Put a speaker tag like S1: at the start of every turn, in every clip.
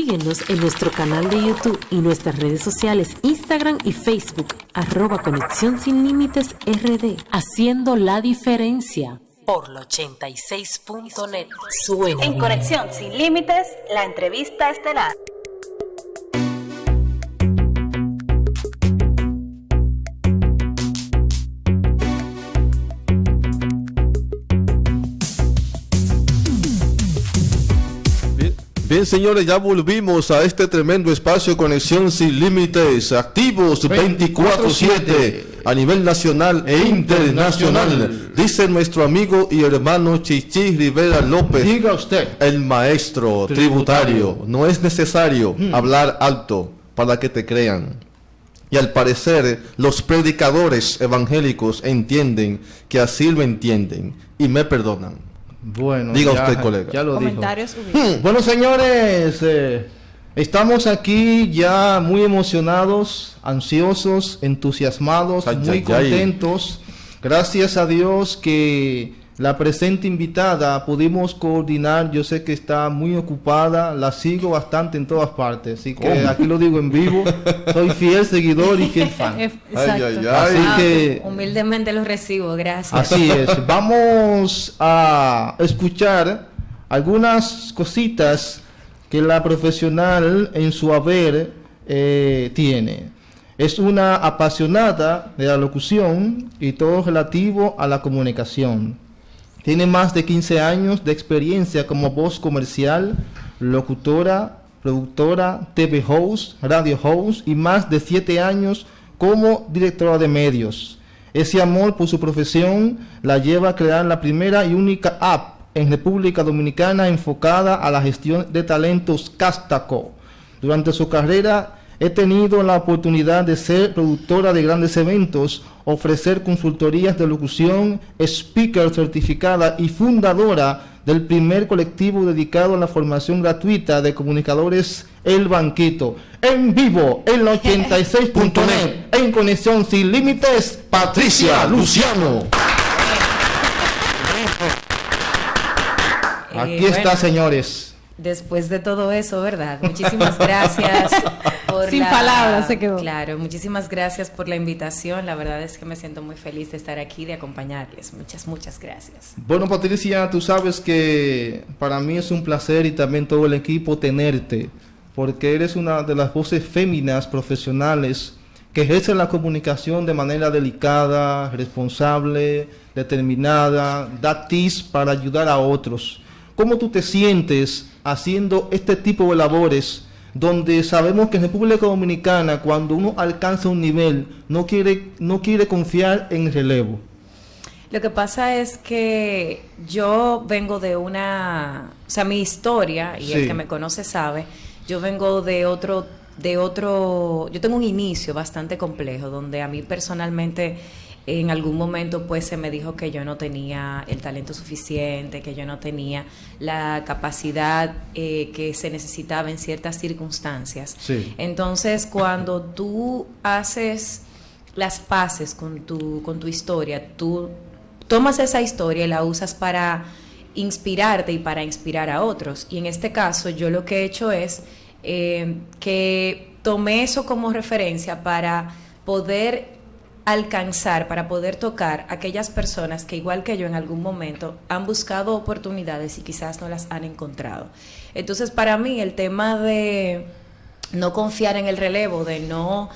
S1: Síguenos en nuestro canal de YouTube y nuestras redes sociales Instagram y Facebook, @Conexión Sin Límites RD, haciendo la diferencia. Por la 86.net suena.
S2: En Conexión Sin Límites, la entrevista estelar.
S3: Bien, señores, ya volvimos a este tremendo espacio Conexión Sin Límites, activos 24/7 a nivel nacional e internacional. Dice nuestro amigo y hermano Chichi Rivera López,
S4: diga usted,
S3: el maestro tributario, no es necesario hablar alto para que te crean. Y al parecer los predicadores evangélicos entienden que así lo entienden y me perdonan.
S4: Bueno,
S3: diga usted, colega.
S4: Ya lo
S2: Comentarios
S4: dijo. Bueno, señores, estamos aquí ya muy emocionados, ansiosos, entusiasmados, muy contentos. Gracias a Dios que la presente invitada pudimos coordinar. Yo sé que está muy ocupada, la sigo bastante en todas partes, así que aquí lo digo en vivo. Soy fiel seguidor y fiel fan.
S2: Exacto.
S4: Así que
S2: humildemente lo recibo, gracias.
S4: Así es. Vamos a escuchar algunas cositas que la profesional en su haber tiene. Es una apasionada de la locución y todo relativo a la comunicación. Tiene más de 15 años de experiencia como voz comercial, locutora, productora, TV host, radio host y más de 7 años como directora de medios. Ese amor por su profesión la lleva a crear la primera y única app en República Dominicana enfocada a la gestión de talentos Castaco. Durante su carrera he tenido la oportunidad de ser productora de grandes eventos, ofrecer consultorías de locución, speaker certificada y fundadora del primer colectivo dedicado a la formación gratuita de comunicadores El Banquito. En vivo, en la 86.net, en Conexión Sin Límites, Patricia Luciano. Aquí está, señores.
S2: Después de todo eso, ¿verdad? Muchísimas gracias por
S5: Sin palabras se quedó.
S2: Claro, muchísimas gracias por la invitación. La verdad es que me siento muy feliz de estar aquí, de acompañarles. Muchas gracias.
S4: Bueno, Patricia, tú sabes que para mí es un placer y también todo el equipo tenerte, porque eres una de las voces féminas profesionales que ejercen la comunicación de manera delicada, responsable, determinada, da tips para ayudar a otros. ¿Cómo tú te sientes haciendo este tipo de labores donde sabemos que en República Dominicana cuando uno alcanza un nivel no quiere confiar en el relevo?
S2: Lo que pasa es que yo vengo de mi historia, y el que me conoce sabe, yo vengo yo tengo un inicio bastante complejo donde a mí personalmente en algún momento pues se me dijo que yo no tenía el talento suficiente, que yo no tenía la capacidad que se necesitaba en ciertas circunstancias. Sí. Entonces, cuando tú haces las paces con tu historia, tú tomas esa historia y la usas para inspirarte y para inspirar a otros. Y en este caso, yo lo que he hecho es que tomé eso como referencia para poder alcanzar, para poder tocar a aquellas personas que igual que yo en algún momento han buscado oportunidades y quizás no las han encontrado. Entonces, para mí el tema de no confiar en el relevo, de no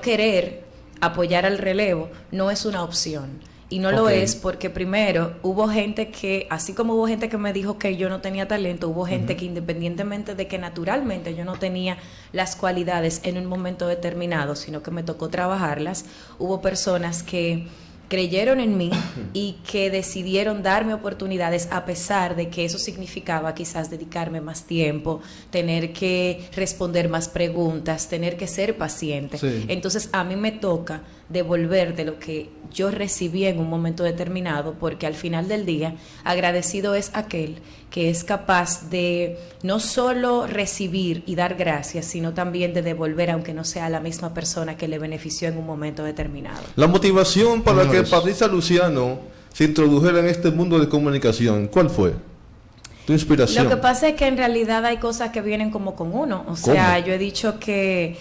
S2: querer apoyar al relevo, no es una opción. Y no lo es porque primero hubo gente que, así como hubo gente que me dijo que yo no tenía talento, hubo gente que independientemente de que naturalmente yo no tenía las cualidades en un momento determinado, sino que me tocó trabajarlas, hubo personas que creyeron en mí y que decidieron darme oportunidades a pesar de que eso significaba quizás dedicarme más tiempo, tener que responder más preguntas, tener que ser paciente. Sí. Entonces a mí me toca devolver de lo que yo recibí en un momento determinado, porque al final del día agradecido es aquel que es capaz de no solo recibir y dar gracias, sino también de devolver, aunque no sea la misma persona que le benefició en un momento determinado.
S3: La motivación para que Patricia Luciano se introdujera en este mundo de comunicación, ¿cuál fue? Tu inspiración.
S2: Lo que pasa es que en realidad hay cosas que vienen como con uno. O sea, yo he dicho que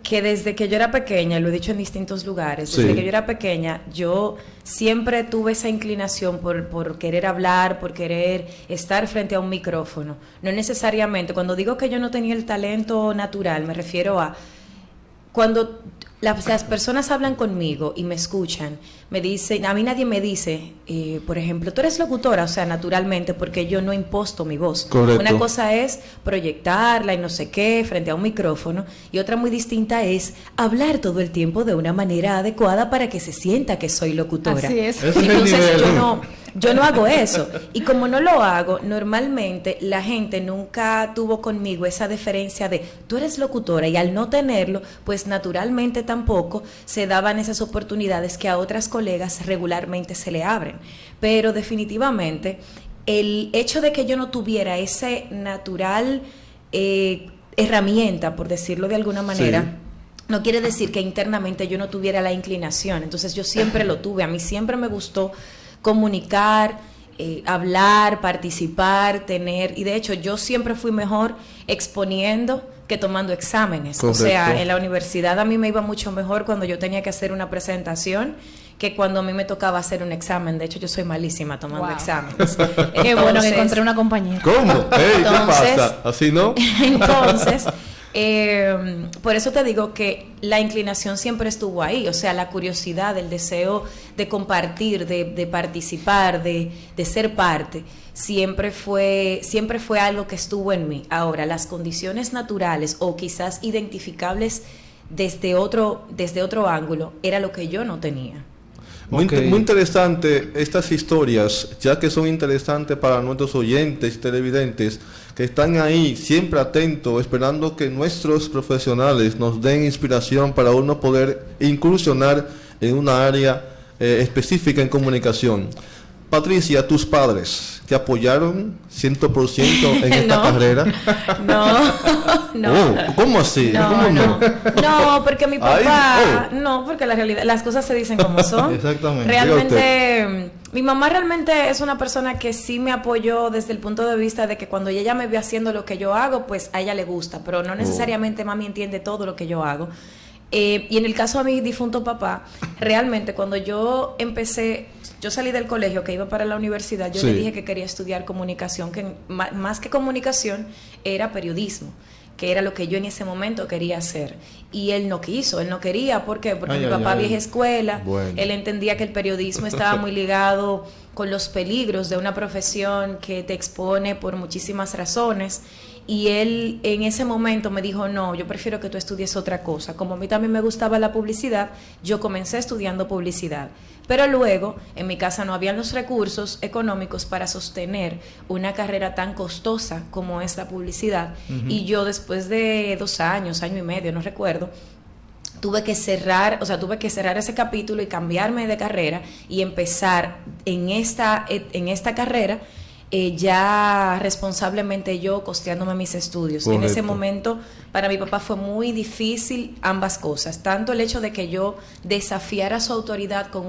S2: desde que yo era pequeña, lo he dicho en distintos lugares, desde que yo era pequeña, yo siempre tuve esa inclinación por querer hablar, por querer estar frente a un micrófono. No necesariamente, cuando digo que yo no tenía el talento natural, me refiero a cuando las personas hablan conmigo y me escuchan, me dicen, a mí nadie me dice, por ejemplo, tú eres locutora, o sea, naturalmente, porque yo no imposto mi voz.
S3: Correcto.
S2: Una cosa es proyectarla y no sé qué frente a un micrófono, y otra muy distinta es hablar todo el tiempo de una manera adecuada para que se sienta que soy locutora.
S5: Así es.
S2: Entonces yo no hago eso, y como no lo hago, normalmente la gente nunca tuvo conmigo esa deferencia de tú eres locutora, y al no tenerlo, pues naturalmente tampoco se daban esas oportunidades que a otras colegas regularmente se le abren. Pero definitivamente el hecho de que yo no tuviera ese natural herramienta, por decirlo de alguna manera, no quiere decir que internamente yo no tuviera la inclinación. Entonces yo siempre lo tuve, a mí siempre me gustó comunicar, hablar, participar, y de hecho yo siempre fui mejor exponiendo que tomando exámenes.
S3: Correcto.
S2: O sea, en la universidad a mí me iba mucho mejor cuando yo tenía que hacer una presentación que cuando a mí me tocaba hacer un examen. De hecho, yo soy malísima tomando exámenes.
S5: Qué bueno que encontré una compañera.
S3: ¿Cómo? Ey, ¿qué
S2: Entonces,
S3: pasa? ¿Así no?
S2: Entonces, por eso te digo que la inclinación siempre estuvo ahí, o sea, la curiosidad, el deseo de compartir, de participar, de ser parte, siempre fue algo que estuvo en mí. Ahora, las condiciones naturales o quizás identificables desde otro ángulo era lo que yo no tenía.
S3: Muy interesante estas historias, ya que son interesantes para nuestros oyentes y televidentes que están ahí siempre atentos, esperando que nuestros profesionales nos den inspiración para uno poder incursionar en una área específica en comunicación. Patricia, ¿tus padres te apoyaron 100% en esta carrera?
S2: No.
S3: ¿Cómo así?
S2: No, porque mi papá, porque la realidad, las cosas se dicen como son.
S4: Exactamente.
S2: Realmente, mi mamá realmente es una persona que sí me apoyó desde el punto de vista de que cuando ella me ve haciendo lo que yo hago, pues a ella le gusta, pero no necesariamente mami entiende todo lo que yo hago. Y en el caso de mi difunto papá, realmente cuando yo salí del colegio que iba para la universidad, yo le dije que quería estudiar comunicación, que más que comunicación era periodismo, que era lo que yo en ese momento quería hacer. Y él no quiso, él no quería. ¿Por qué? Porque mi papá vieja escuela, él entendía que el periodismo estaba muy ligado con los peligros de una profesión que te expone por muchísimas razones. Y él en ese momento me dijo, no, yo prefiero que tú estudies otra cosa. Como a mí también me gustaba la publicidad, yo comencé estudiando publicidad. Pero luego, en mi casa no habían los recursos económicos para sostener una carrera tan costosa como es la publicidad. Y yo después de 2 años, año y medio, no recuerdo, tuve que cerrar ese capítulo y cambiarme de carrera y empezar en esta carrera ya responsablemente yo costeándome mis estudios. Correcto. En ese momento para mi papá fue muy difícil ambas cosas, tanto el hecho de que yo desafiara su autoridad con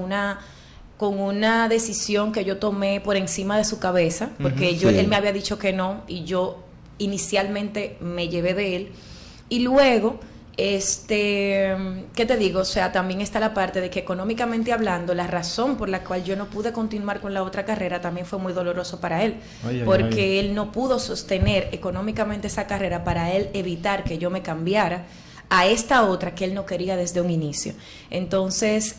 S2: una decisión que yo tomé por encima de su cabeza, porque él me había dicho que no y yo inicialmente me llevé de él, y luego ¿qué te digo? O sea, también está la parte de que económicamente hablando, la razón por la cual yo no pude continuar con la otra carrera también fue muy doloroso para él, porque él no pudo sostener económicamente esa carrera para él evitar que yo me cambiara a esta otra que él no quería desde un inicio. Entonces,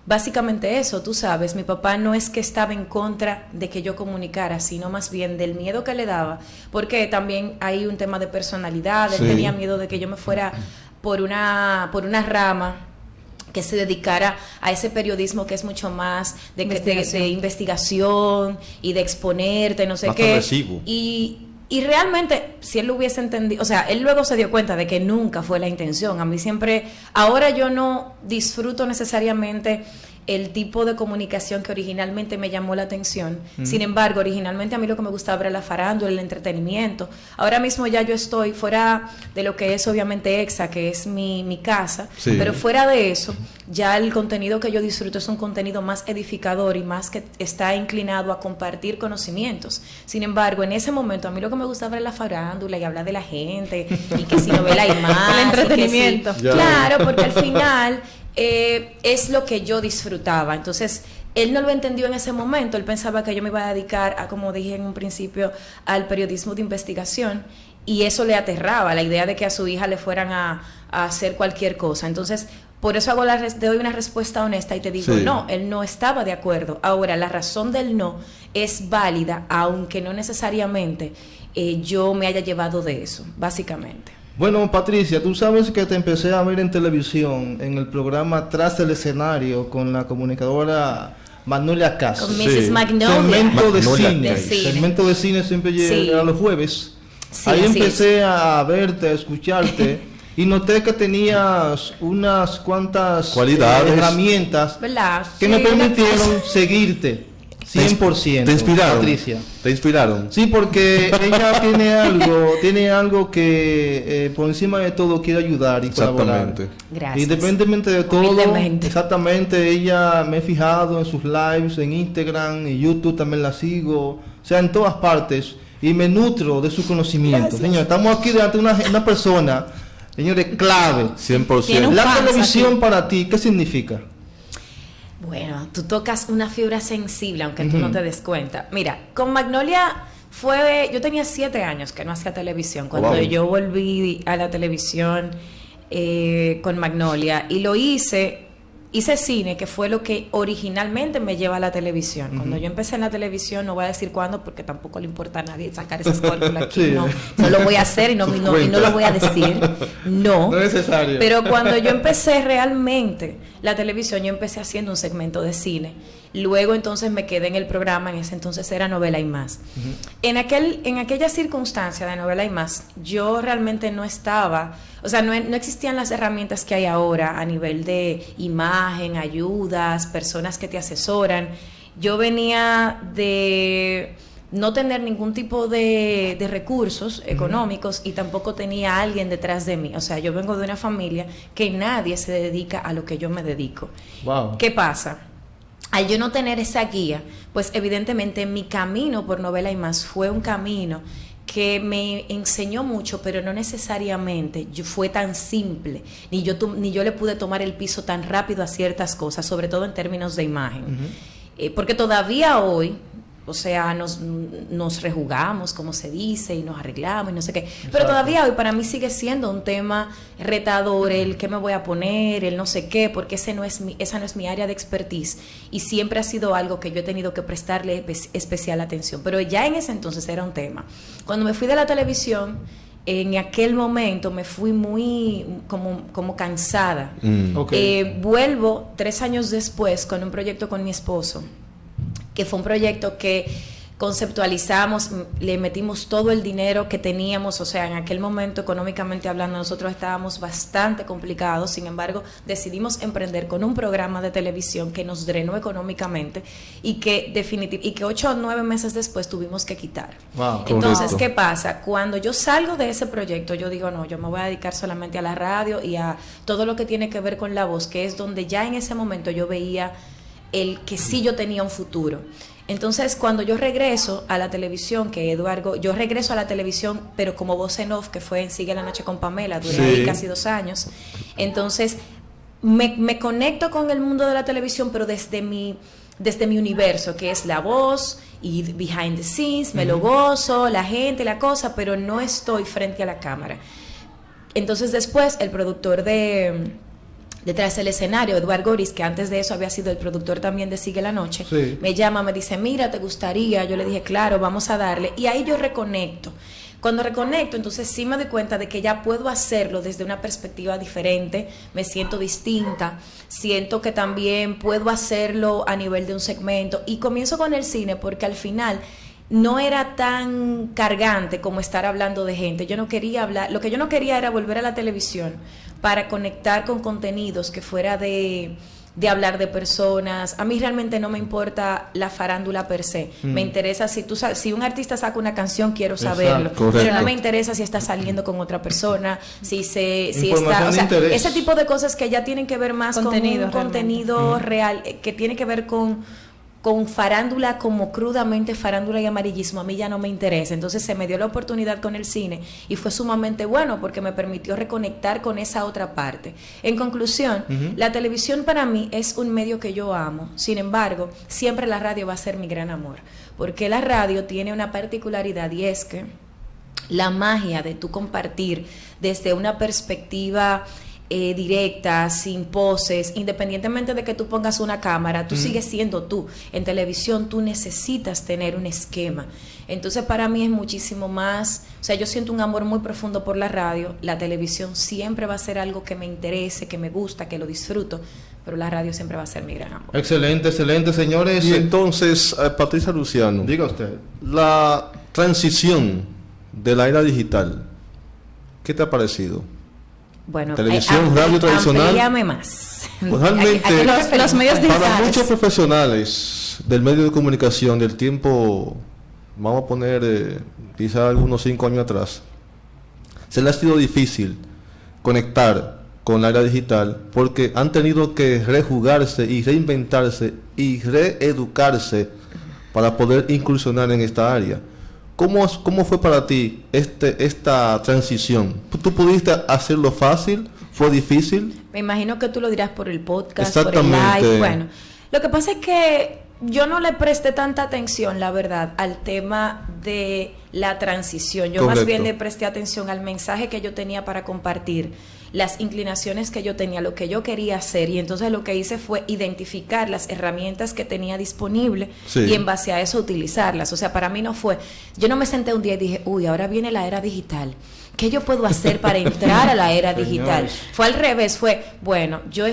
S2: básicamente eso, tú sabes, mi papá no es que estaba en contra de que yo comunicara, sino más bien del miedo que le daba, porque también hay un tema de personalidad. Él tenía miedo de que yo me fuera por una rama que se dedicara a ese periodismo que es mucho más de investigación y de exponerte, no sé más qué. Agresivo. Y realmente, si él lo hubiese entendido, o sea, él luego se dio cuenta de que nunca fue la intención. A mí siempre, ahora yo no disfruto necesariamente el tipo de comunicación que originalmente me llamó la atención. Sin embargo, originalmente a mí lo que me gustaba era la farándula, el entretenimiento. Ahora mismo ya yo estoy fuera de lo que es obviamente EXA, que es mi casa, pero fuera de eso, ya el contenido que yo disfruto es un contenido más edificador y más que está inclinado a compartir conocimientos. Sin embargo, en ese momento a mí lo que me gustaba era la farándula y hablar de la gente y que si novela y más,
S5: el entretenimiento.
S2: Claro, porque al final es lo que yo disfrutaba. Entonces, él no lo entendió en ese momento. Él pensaba que yo me iba a dedicar a, como dije en un principio, al periodismo de investigación, y eso le aterraba, la idea de que a su hija le fueran a hacer cualquier cosa. Entonces, por eso te doy una respuesta honesta y te digo, no, él no estaba de acuerdo. Ahora, la razón del no es válida, aunque no necesariamente yo me haya llevado de eso, básicamente.
S4: Bueno, Patricia, tú sabes que te empecé a ver en televisión, en el programa Tras el Escenario, con la comunicadora Magnolia Castro.
S2: Con Mrs. Magnolia.
S4: Segmento de
S3: Magnolia
S4: cine. Segmento de cine siempre llega los jueves.
S2: Sí,
S4: ahí empecé a verte, a escucharte, y noté que tenías unas cuantas
S3: cualidades,
S4: herramientas,
S2: ¿verdad?
S4: que me permitieron seguirte 100%.
S3: ¿Te inspiraron?
S4: Patricia.
S3: ¿Te inspiraron?
S4: Sí, porque ella tiene algo que por encima de todo quiere ayudar y colaborar.
S3: Exactamente.
S2: Gracias.
S4: Independientemente de todo,
S2: Humildemente.
S4: exactamente, ella me he fijado en sus lives, en Instagram, en YouTube también la sigo, o sea, en todas partes, y me nutro de su conocimiento. Señor, estamos aquí delante de una persona, señores, clave.
S3: 100%.
S4: La televisión para ti, ¿qué significa?
S2: Bueno, tú tocas una fibra sensible, aunque tú no te des cuenta. Mira, con Magnolia yo tenía 7 años que no hacía televisión, cuando yo volví a la televisión con Magnolia, y lo hice cine, que fue lo que originalmente me lleva a la televisión. Cuando yo empecé en la televisión, no voy a decir cuándo, porque tampoco le importa a nadie sacar esas cálculos aquí. No lo voy a hacer y no lo voy a decir. No
S4: es necesario.
S2: Pero cuando yo empecé realmente la televisión, yo empecé haciendo un segmento de cine. Luego entonces me quedé en el programa, en ese entonces era Novela y Más. En aquella circunstancia de Novela y Más, yo realmente no estaba, o sea, no existían las herramientas que hay ahora a nivel de imagen, ayudas, personas que te asesoran. Yo venía de no tener ningún tipo de recursos económicos, y tampoco tenía a alguien detrás de mí. O sea, yo vengo de una familia que nadie se dedica a lo que yo me dedico.
S4: Wow.
S2: ¿Qué pasa? Al yo no tener esa guía, pues evidentemente mi camino por Novela y Más fue un camino que me enseñó mucho, pero no necesariamente fue tan simple, ni yo le pude tomar el piso tan rápido a ciertas cosas, sobre todo en términos de imagen. Porque todavía hoy, o sea, nos rejugamos, como se dice, y nos arreglamos y no sé qué. Exacto. Pero todavía hoy para mí sigue siendo un tema retador, el qué me voy a poner, el no sé qué, porque esa no es mi área de expertise, y siempre ha sido algo que yo he tenido que prestarle especial atención. Pero ya en ese entonces era un tema. Cuando me fui de la televisión, en aquel momento me fui muy como cansada. Okay. Vuelvo 3 años después con un proyecto con mi esposo, que fue un proyecto que conceptualizamos, le metimos todo el dinero que teníamos. O sea, en aquel momento, económicamente hablando, nosotros estábamos bastante complicados. Sin embargo, decidimos emprender con un programa de televisión que nos drenó económicamente y que 8 o 9 meses después tuvimos que quitar.
S4: Wow,
S2: entonces,
S4: correcto.
S2: ¿Qué pasa? Cuando yo salgo de ese proyecto, yo digo, no, yo me voy a dedicar solamente a la radio y a todo lo que tiene que ver con la voz, que es donde ya en ese momento yo veía el que sí yo tenía un futuro. Entonces, cuando yo regreso a la televisión, yo regreso a la televisión, pero como voz en off, que fue en Sigue la Noche con Pamela, duré ahí casi 2 años. Entonces, me conecto con el mundo de la televisión, pero desde mi universo, que es la voz y behind the scenes, me lo gozo, la gente, la cosa, pero no estoy frente a la cámara. Entonces, después, el productor detrás del escenario, Eduardo Goris, que antes de eso había sido el productor también de Sigue la Noche, me llama, me dice, mira, ¿te gustaría? Yo le dije, claro, vamos a darle. Y ahí yo reconecto. Cuando reconecto, entonces sí me doy cuenta de que ya puedo hacerlo desde una perspectiva diferente, me siento distinta, siento que también puedo hacerlo a nivel de un segmento, y comienzo con el cine porque al final no era tan cargante como estar hablando de gente. Yo no quería hablar, lo que yo no quería era volver a la televisión para conectar con contenidos que fuera de de hablar de personas. A mí realmente no me importa la farándula per se. Me interesa si un artista saca una canción, quiero saberlo.
S3: Exacto,
S2: pero no me interesa si está saliendo con otra persona, si está, o sea,
S4: interés.
S2: ese tipo de cosas que ya tienen que ver más
S5: Contenido,
S2: con un contenido real, que tiene que ver con farándula, como crudamente farándula y amarillismo, a mí ya no me interesa. Entonces se me dio la oportunidad con el cine y fue sumamente bueno porque me permitió reconectar con esa otra parte. En conclusión, la televisión para mí es un medio que yo amo. Sin embargo, siempre la radio va a ser mi gran amor, porque la radio tiene una particularidad, y es que la magia de tú compartir desde una perspectiva directa, sin poses, independientemente de que tú pongas una cámara, tú sigues siendo tú. En televisión tú necesitas tener un esquema. Entonces para mí es muchísimo más, o sea, yo siento un amor muy profundo por la radio. La televisión siempre va a ser algo que me interese, que me gusta, que lo disfruto, pero la radio siempre va a ser mi gran amor.
S4: Excelente, señores.
S3: Y entonces, Patricia Luciano,
S4: Diga usted.
S3: la transición de la era digital, ¿qué te ha parecido?
S2: Bueno,
S3: Televisión, radio tradicional.
S2: amplíame más.
S3: Pues realmente,
S5: los medios
S3: para
S5: digitales.
S3: muchos profesionales del medio de comunicación del tiempo, vamos a poner quizá algunos 5 años atrás, se les ha sido difícil conectar con la era digital porque han tenido que rejugarse y reinventarse y reeducarse para poder incursionar en esta área. ¿Cómo fue para ti esta transición? ¿Tú pudiste hacerlo fácil? ¿Fue difícil?
S2: Me imagino que tú lo dirás por el podcast,
S3: Exactamente.
S2: por el live. Bueno, lo que pasa es que yo no le presté tanta atención, la verdad, al tema de la transición. Yo
S3: Correcto.
S2: más bien le presté atención al mensaje que yo tenía para compartir, las inclinaciones que yo tenía, lo que yo quería hacer, y entonces lo que hice fue identificar las herramientas que tenía disponible
S3: Sí.
S2: y en base a eso utilizarlas. O sea, para mí no fue, yo no me senté un día y dije, uy, ahora viene la era digital, ¿qué yo puedo hacer para entrar a la era digital? Fue al revés, fue, bueno, yo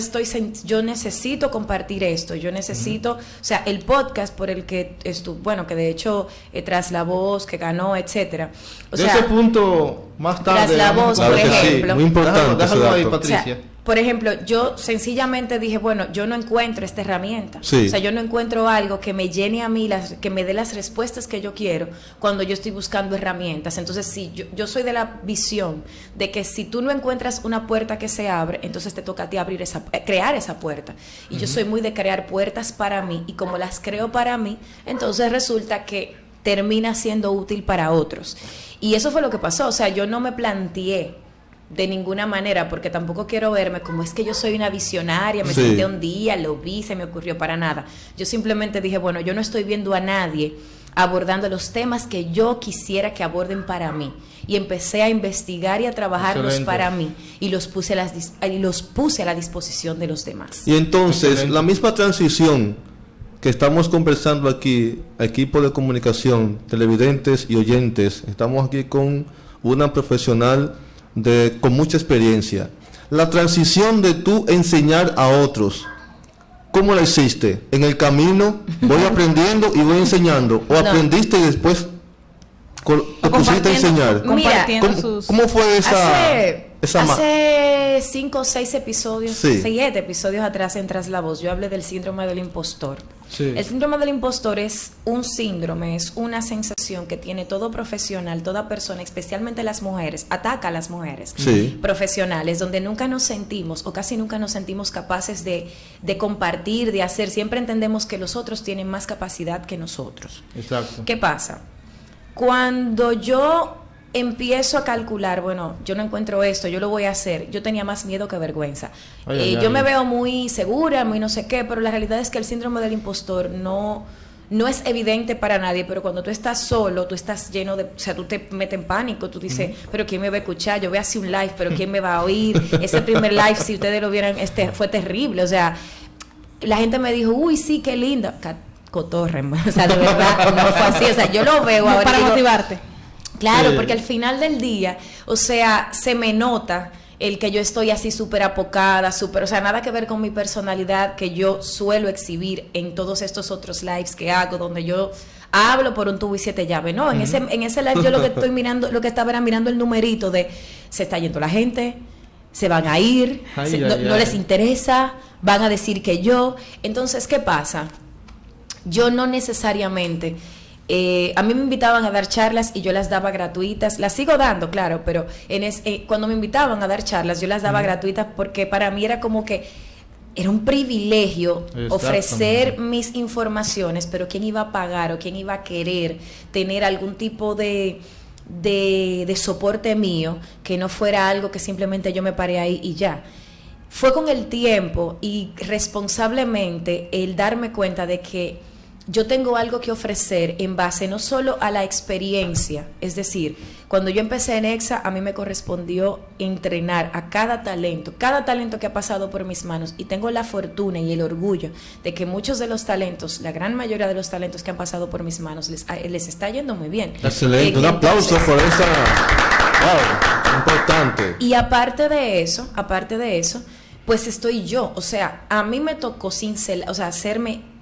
S2: necesito compartir esto, yo necesito, o sea, el podcast por el que bueno, que de hecho Tras la Voz, que ganó, etcétera. O
S4: De
S2: sea,
S4: ese punto, más tarde.
S2: Tras la
S4: vamos
S2: Voz,
S4: a
S2: por
S3: Claro que sí,
S2: ejemplo.
S3: muy importante ese
S4: Déjalo ahí,
S3: dato.
S4: Patricia.
S2: o sea, por ejemplo, yo sencillamente dije, bueno, yo no encuentro esta herramienta.
S3: Sí.
S2: O sea, yo no encuentro algo que me llene a mí, que me dé las respuestas que yo quiero cuando yo estoy buscando herramientas. Entonces, sí, yo soy de la visión de que si tú no encuentras una puerta que se abre, entonces te toca a ti crear esa puerta. Y yo soy muy de crear puertas para mí, y como las creo para mí, entonces resulta que termina siendo útil para otros. Y eso fue lo que pasó. O sea, yo no me planteé de ninguna manera, porque tampoco quiero verme como es que yo soy una visionaria, me
S3: Sí.
S2: senté un día, lo vi, se me ocurrió, para nada. Yo simplemente dije, bueno, yo no estoy viendo a nadie abordando los temas que yo quisiera que aborden para mí, y empecé a investigar y a trabajarlos
S4: Excelente.
S2: para mí, y los puse a la disposición de los demás.
S3: Y entonces,
S4: Excelente.
S3: la misma transición que estamos conversando aquí, equipo de comunicación, televidentes y oyentes, estamos aquí con una profesional con mucha experiencia. La transición de tú enseñar a otros, ¿cómo la hiciste? ¿En el camino voy aprendiendo y voy enseñando? ¿O
S2: No.
S3: aprendiste y después te pusiste a enseñar?
S5: Compartiendo
S3: ¿Cómo, cómo fue
S2: Hace 5 o 6 episodios,
S3: Sí.
S2: 7 episodios atrás en Tras la Voz, yo hablé del síndrome del impostor.
S4: Sí.
S2: El síndrome del impostor es un síndrome, es una sensación que tiene todo profesional, toda persona, especialmente las mujeres, ataca a las mujeres
S3: Sí.
S2: profesionales, donde nunca nos sentimos o casi nunca nos sentimos capaces de compartir, de hacer. Siempre entendemos que los otros tienen más capacidad que nosotros.
S4: Exacto.
S2: ¿Qué pasa? Cuando yo empiezo a calcular, bueno, yo no encuentro esto, yo lo voy a hacer, yo tenía más miedo que vergüenza.
S4: Ay, ay,
S2: Yo
S4: ay.
S2: me veo muy segura, muy no sé qué, pero la realidad es que el síndrome del impostor no es evidente para nadie, pero cuando tú estás solo, tú estás lleno de, o sea, tú te metes en pánico, tú dices, pero ¿quién me va a escuchar? Yo voy a hacer un live, pero ¿quién me va a oír? Ese primer live, si ustedes lo vieran, fue terrible, o sea, la gente me dijo, uy, sí, qué linda. Cotorre, o sea, de verdad, no fue así, o sea, yo lo veo ahora.
S5: Para
S2: y digo,
S5: motivarte.
S2: claro,
S3: Sí.
S2: porque al final del día, o sea, se me nota el que yo estoy así súper apocada, o sea, nada que ver con mi personalidad que yo suelo exhibir en todos estos otros lives que hago, donde yo hablo por un tubo y 7 llaves. No, en ese live yo lo que estoy mirando, lo que estaba era mirando el numerito de se está yendo la gente, se van a ir,
S4: Ay,
S2: no
S4: ay,
S2: no
S4: ay.
S2: les interesa, van a decir que yo. Entonces, ¿qué pasa? Yo no necesariamente... a mí me invitaban a dar charlas y yo las daba gratuitas. Las sigo dando, claro, pero cuando me invitaban a dar charlas, yo las daba gratuitas porque para mí era como que era un privilegio ofrecer mis informaciones, pero ¿quién iba a pagar o quién iba a querer tener algún tipo de soporte mío que no fuera algo que simplemente yo me paré ahí y ya? Fue con el tiempo y responsablemente el darme cuenta de que yo tengo algo que ofrecer en base no solo a la experiencia, es decir, cuando yo empecé en EXA, a mí me correspondió entrenar a cada talento que ha pasado por mis manos, y tengo la fortuna y el orgullo de que muchos de los talentos, la gran mayoría de los talentos que han pasado por mis manos, les está yendo muy bien.
S3: Excelente, un aplauso por esa... Wow, importante.
S2: Y aparte de eso, pues estoy yo, o sea, a mí me tocó hacerme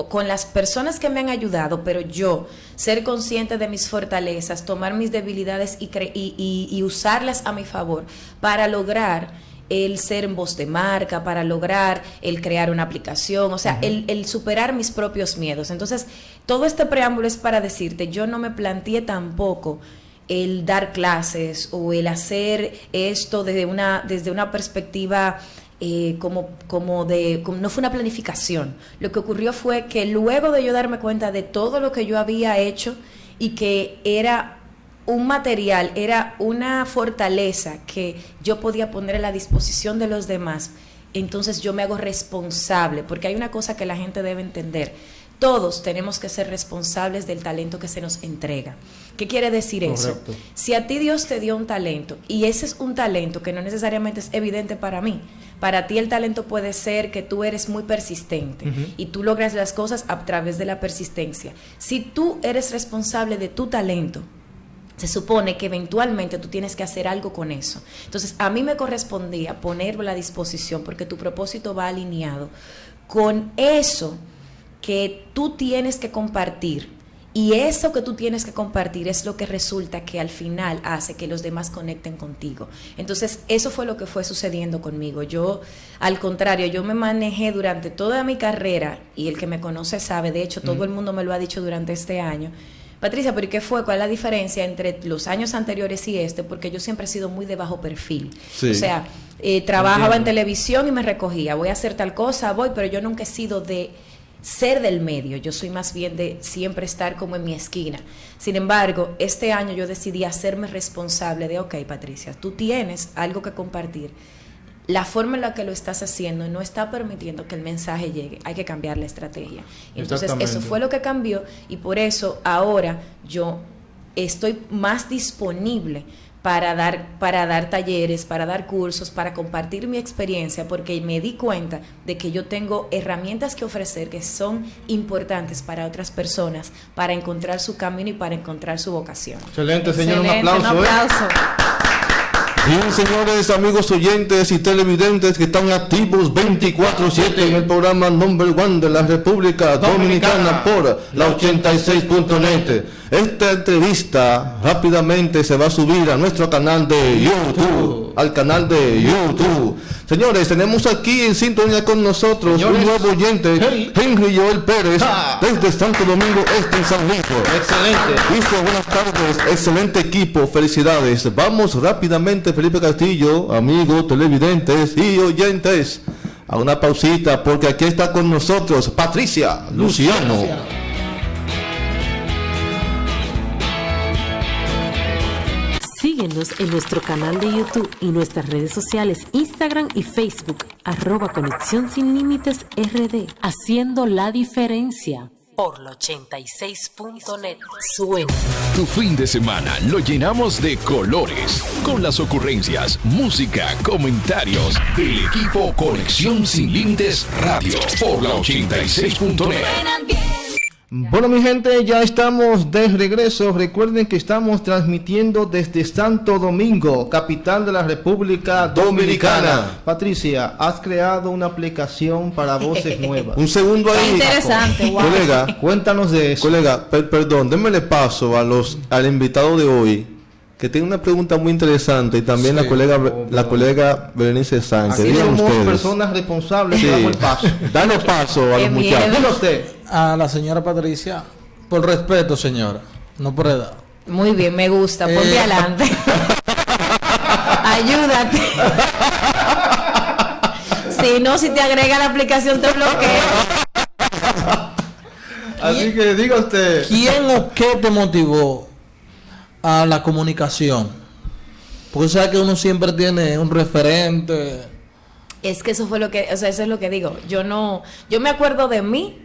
S2: con las personas que me han ayudado, pero yo ser consciente de mis fortalezas, tomar mis debilidades y usarlas a mi favor para lograr el ser en voz de marca, para lograr el crear una aplicación, o sea, el superar mis propios miedos. Entonces, todo este preámbulo es para decirte, yo no me planteé tampoco el dar clases o el hacer esto desde una perspectiva como no fue una planificación. Lo que ocurrió fue que luego de yo darme cuenta de todo lo que yo había hecho y que era un material, era una fortaleza que yo podía poner a la disposición de los demás, entonces yo me hago responsable, porque hay una cosa que la gente debe entender: todos tenemos que ser responsables del talento que se nos entrega. ¿Qué quiere decir eso? Si a ti Dios te dio un talento, y ese es un talento que no necesariamente es evidente para mí, para ti el talento puede ser que tú eres muy persistente y tú logras las cosas a través de la persistencia. Si tú eres responsable de tu talento, se supone que eventualmente tú tienes que hacer algo con eso. Entonces, a mí me correspondía ponerlo a la disposición, porque tu propósito va alineado con eso que tú tienes que compartir, y eso que tú tienes que compartir es lo que resulta que al final hace que los demás conecten contigo. Entonces, eso fue lo que fue sucediendo conmigo. Yo, al contrario, yo me manejé durante toda mi carrera, y el que me conoce sabe, de hecho, todo el mundo me lo ha dicho durante este año: Patricia, ¿pero qué fue? ¿Cuál es la diferencia entre los años anteriores y este? Porque yo siempre he sido muy de bajo perfil. Sí. O sea, trabajaba en televisión y me recogía, voy a hacer tal cosa, pero yo nunca he sido de ser del medio, yo soy más bien de siempre estar como en mi esquina. Sin embargo, este año yo decidí hacerme responsable de, ok, Patricia, tú tienes algo que compartir. La forma en la que lo estás haciendo no está permitiendo que el mensaje llegue, hay que cambiar la estrategia. Entonces, eso fue lo que cambió, y por eso ahora yo estoy más disponible para dar talleres, para dar cursos, para compartir mi experiencia, porque me di cuenta de que yo tengo herramientas que ofrecer que son importantes para otras personas, para encontrar su camino y para encontrar su vocación.
S4: Excelente, señor, un aplauso.
S3: Bien, señores, amigos oyentes y televidentes que están activos 24/7 en el programa Number One de la República Dominicana por la 86.net. Esta entrevista rápidamente se va a subir a nuestro canal de YouTube, al canal de YouTube. Señores, tenemos aquí en sintonía con nosotros un nuevo oyente, Henry Joel Pérez, desde Santo Domingo Este, en San Luis.
S4: Excelente.
S3: Dice, buenas tardes, excelente equipo, felicidades. Vamos rápidamente, Felipe Castillo, amigos, televidentes y oyentes, a una pausita, porque aquí está con nosotros Patricia Luciano.
S1: Síguenos en nuestro canal de YouTube y nuestras redes sociales, Instagram y Facebook, @Conexión Sin Límites RD, haciendo la diferencia. Por la 86.net suena.
S6: Tu fin de semana lo llenamos de colores, con las ocurrencias, música, comentarios del equipo Conexión Sin Límites Radio por la 86.net.
S4: Bueno, mi gente, ya estamos de regreso. Recuerden que estamos transmitiendo desde Santo Domingo, capital de la República Dominicana. Patricia, has creado una aplicación para voces nuevas.
S3: Un segundo ahí.
S5: Interesante, wow.
S3: Colega,
S4: cuéntanos de eso.
S3: Colega, perdón, démele paso al invitado de hoy, que tiene una pregunta muy interesante y también
S7: Sí.
S3: la colega Berenice Sánchez.
S4: Aquí
S3: Digan
S4: somos
S3: ustedes.
S4: personas responsables,
S3: Sí.
S4: le damos el paso.
S3: Danos paso a
S2: Qué
S3: los
S2: miedo.
S3: muchachos.
S4: Diga usted.
S7: A la señora Patricia, por respeto, señora, no por edad.
S2: Muy bien, me gusta. Ponte adelante. Ayúdate. Si no, si te agrega la aplicación te bloquea.
S4: Así que diga usted.
S7: ¿Quién o qué te motivó a la comunicación? Porque sabes que uno siempre tiene un referente.
S2: Es que eso fue lo que, o sea, eso es lo que digo. Yo me acuerdo de mí,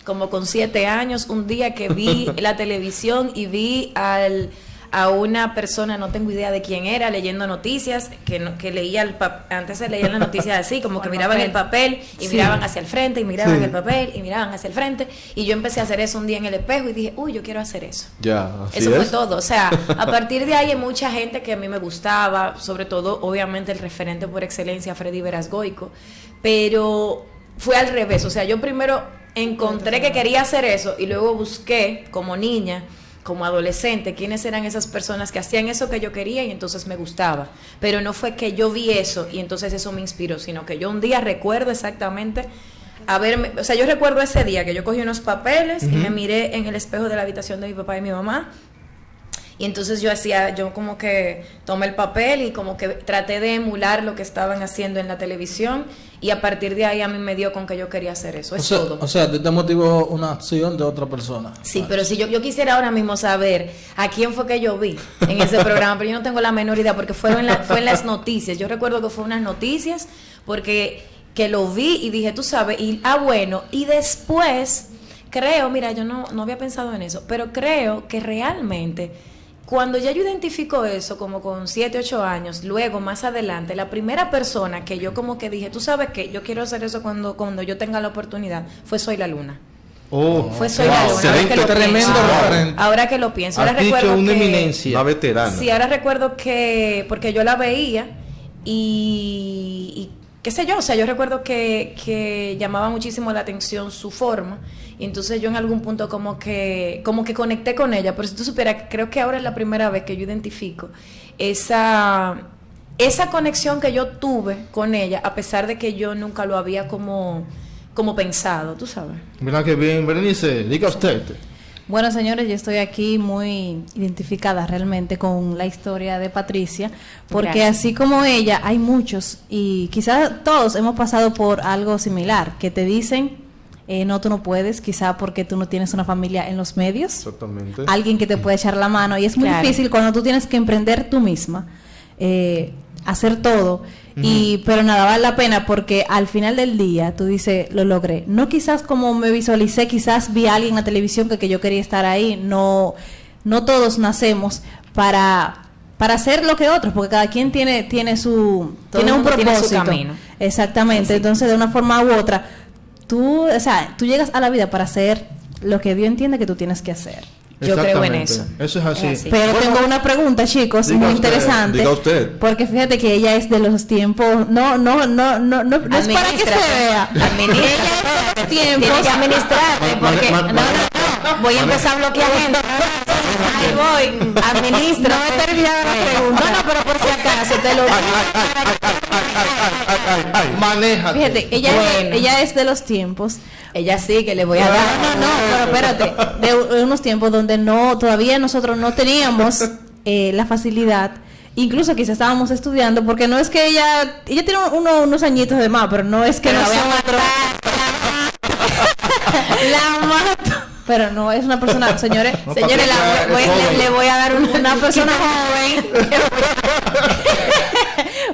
S2: como con 7 años, un día que vi la televisión y vi a una persona, no tengo idea de quién era, leyendo noticias, que leía antes se leían las noticias así, como que miraban el papel y miraban hacia el frente y miraban el papel y miraban hacia el frente, y yo empecé a hacer eso un día en el espejo y dije, uy, yo quiero hacer eso.
S3: Ya, así
S2: Eso fue
S3: es.
S2: todo, o sea, a partir de ahí hay mucha gente que a mí me gustaba, sobre todo, obviamente, el referente por excelencia, Freddy Verasgoico, pero fue al revés, o sea, yo primero encontré que quería hacer eso y luego busqué como niña, como adolescente, quiénes eran esas personas que hacían eso que yo quería y entonces me gustaba, pero no fue que yo vi eso y entonces eso me inspiró, sino que yo un día recuerdo exactamente o sea, yo recuerdo ese día que yo cogí unos papeles y me miré en el espejo de la habitación de mi papá y mi mamá. Y entonces yo como que tomé el papel y como que traté de emular lo que estaban haciendo en la televisión, y a partir de ahí a mí me dio con que yo quería hacer eso, es todo.
S7: O sea, te motivó una acción de otra persona.
S2: Sí, pero si yo quisiera ahora mismo saber a quién fue que yo vi en ese programa, pero yo no tengo la menor idea porque fue en las noticias. Yo recuerdo que fue unas noticias porque que lo vi y dije, tú sabes, bueno, y después creo, mira, yo no había pensado en eso, pero creo que realmente cuando ya yo identifico eso, como con 7, 8 años, luego más adelante, la primera persona que yo como que dije, tú sabes que yo quiero hacer eso cuando yo tenga la oportunidad, fue Soy la Luna. Fue Soy la Luna.
S3: Excelente,
S7: tremendo referente.
S2: Ahora que lo pienso, ahora
S4: Has dicho
S2: recuerdo
S4: una
S2: que
S4: eminencia.
S3: Una veterana.
S2: sí, ahora recuerdo que porque yo la veía y qué sé yo, o sea, yo recuerdo que llamaba muchísimo la atención su forma, y entonces yo en algún punto como que conecté con ella. Pero si tú supieras, creo que ahora es la primera vez que yo identifico esa conexión que yo tuve con ella, a pesar de que yo nunca lo había como pensado, tú sabes.
S4: Mira que bien, Berenice, diga usted.
S5: Bueno, señores, yo estoy aquí muy identificada realmente con la historia de Patricia, porque
S2: Gracias.
S5: así como ella, hay muchos, y quizás todos hemos pasado por algo similar, que te dicen, no, tú no puedes, quizás porque tú no tienes una familia en los medios,
S3: Exactamente.
S5: alguien que te puede echar la mano, y es muy
S2: Claro.
S5: difícil cuando tú tienes que emprender tú misma, hacer todo, pero nada, vale la pena, porque al final del día tú dices, lo logré, no quizás como me visualicé, quizás vi a alguien en la televisión que yo quería estar ahí, no todos nacemos para hacer lo que otros, porque cada quien tiene
S2: Todo
S5: un
S2: el mundo
S5: propósito,
S2: tiene su camino.
S5: exactamente,
S2: Así.
S5: entonces de una forma u otra tú llegas a la vida para hacer lo que Dios entiende que tú tienes que hacer.
S2: Yo creo en
S4: Exactamente.
S2: eso.
S4: Eso es así.
S2: Es así.
S5: Pero tengo una pregunta, chicos,
S3: Diga
S5: muy
S3: usted,
S5: interesante.
S3: diga usted.
S5: Porque fíjate que ella es de los tiempos, no es para que se vea.
S2: Administra.
S5: Ella es de los tiempos.
S2: Tienes que administrarte, porque no, voy a empezar a bloquear gente. Ahí voy, administra.
S5: No he terminado la pregunta.
S2: No, pero por si acaso te lo
S4: Manéjate.
S5: Fíjate, ella es de los tiempos.
S2: Ella sí que le voy a dar.
S5: No, pero espérate, de unos tiempos donde todavía nosotros no teníamos la facilidad, incluso quizás estábamos estudiando, porque no es que ella tiene unos añitos de más, pero no es que
S2: Pero la voy a
S5: nosotros la mato. Pero no es una persona, señores,
S4: No,
S5: señores,
S4: Patricia,
S5: le voy a dar una persona joven.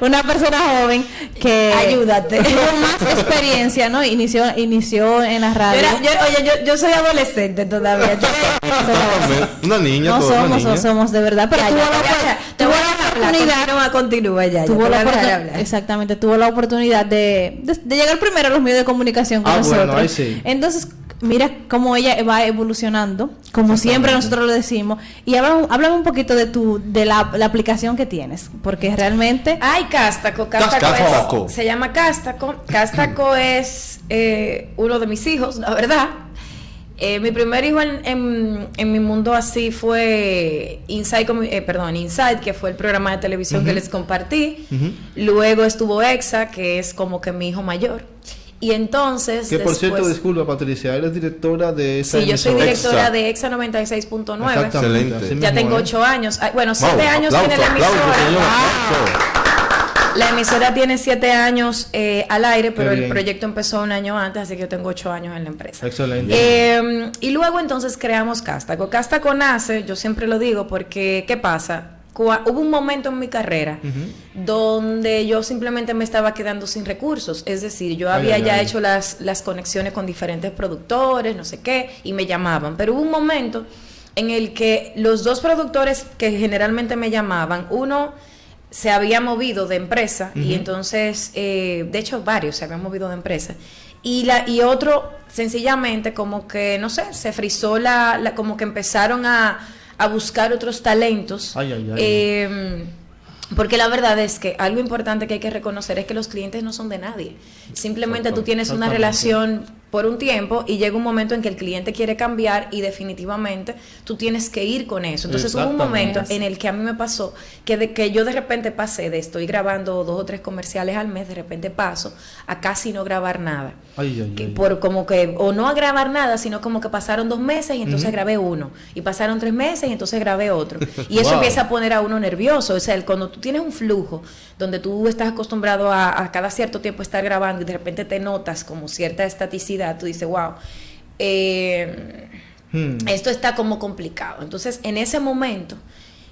S5: Una persona joven que
S2: Ayúdate.
S5: tuvo más experiencia, ¿no? Inició en la radio.
S2: Yo soy adolescente todavía.
S3: Una niña,
S5: No
S3: toda una
S5: somos,
S3: niña.
S5: no somos de verdad, pero tuvo la oportunidad,
S2: Continúa ya.
S5: tuvo la oportunidad,
S2: hablar.
S5: exactamente, tuvo la oportunidad de llegar primero a los medios de comunicación con nosotros.
S4: Bueno, ahí sí.
S5: Entonces, mira cómo ella va evolucionando, como siempre nosotros lo decimos, y háblame un poquito de la aplicación que tienes, porque realmente
S2: Ay, Castaco.
S3: Castaco.
S2: Se llama Castaco. Castaco es uno de mis hijos, la verdad. Mi primer hijo en mi mundo así fue Inside, que fue el programa de televisión que les compartí. Luego estuvo EXA, que es como que mi hijo mayor. Y entonces
S4: que por cierto, disculpa Patricia, eres directora de esa
S2: emisora. Sí, yo soy directora
S3: EXA.
S2: de EXA 96.9.
S3: Excelente.
S2: Ya tengo 8 años. Bueno, 7 años tiene la emisora. La emisora tiene 7 años al aire, pero el proyecto empezó un año antes, así que yo tengo 8 años en la empresa.
S4: Excelente.
S2: Y luego entonces creamos Castaco. Castaco nace, yo siempre lo digo, porque ¿qué pasa? Hubo un momento en mi carrera donde yo simplemente me estaba quedando sin recursos, es decir, yo había hecho las conexiones con diferentes productores, no sé qué, y me llamaban, pero hubo un momento en el que los 2 productores que generalmente me llamaban, uno se había movido de empresa y entonces, de hecho varios se habían movido de empresa, y otro sencillamente como que, no sé, se frizó como que empezaron a buscar otros talentos. Porque la verdad es que algo importante que hay que reconocer es que los clientes no son de nadie. Simplemente tú tienes una relación por un tiempo y llega un momento en que el cliente quiere cambiar y definitivamente tú tienes que ir con eso. Entonces hubo un momento en el que a mí me pasó que yo de repente pasé de estoy grabando 2 o 3 comerciales al mes, de repente paso a casi no grabar nada. Por como que, o no a grabar nada, sino como que pasaron 2 meses y entonces grabé uno, y pasaron 3 meses y entonces grabé otro, y eso empieza a poner a uno nervioso. O sea, cuando tú tienes un flujo donde tú estás acostumbrado a cada cierto tiempo estar grabando y de repente te notas como cierta estaticidad, tú dices, wow, esto está como complicado. Entonces, en ese momento,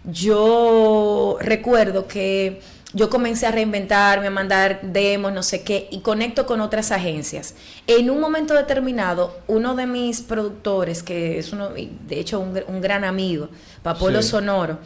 S2: yo recuerdo que yo comencé a reinventarme, a mandar demos, no sé qué, y conecto con otras agencias. En un momento determinado, uno de mis productores, que es de hecho un gran amigo, Papolo Sonoro,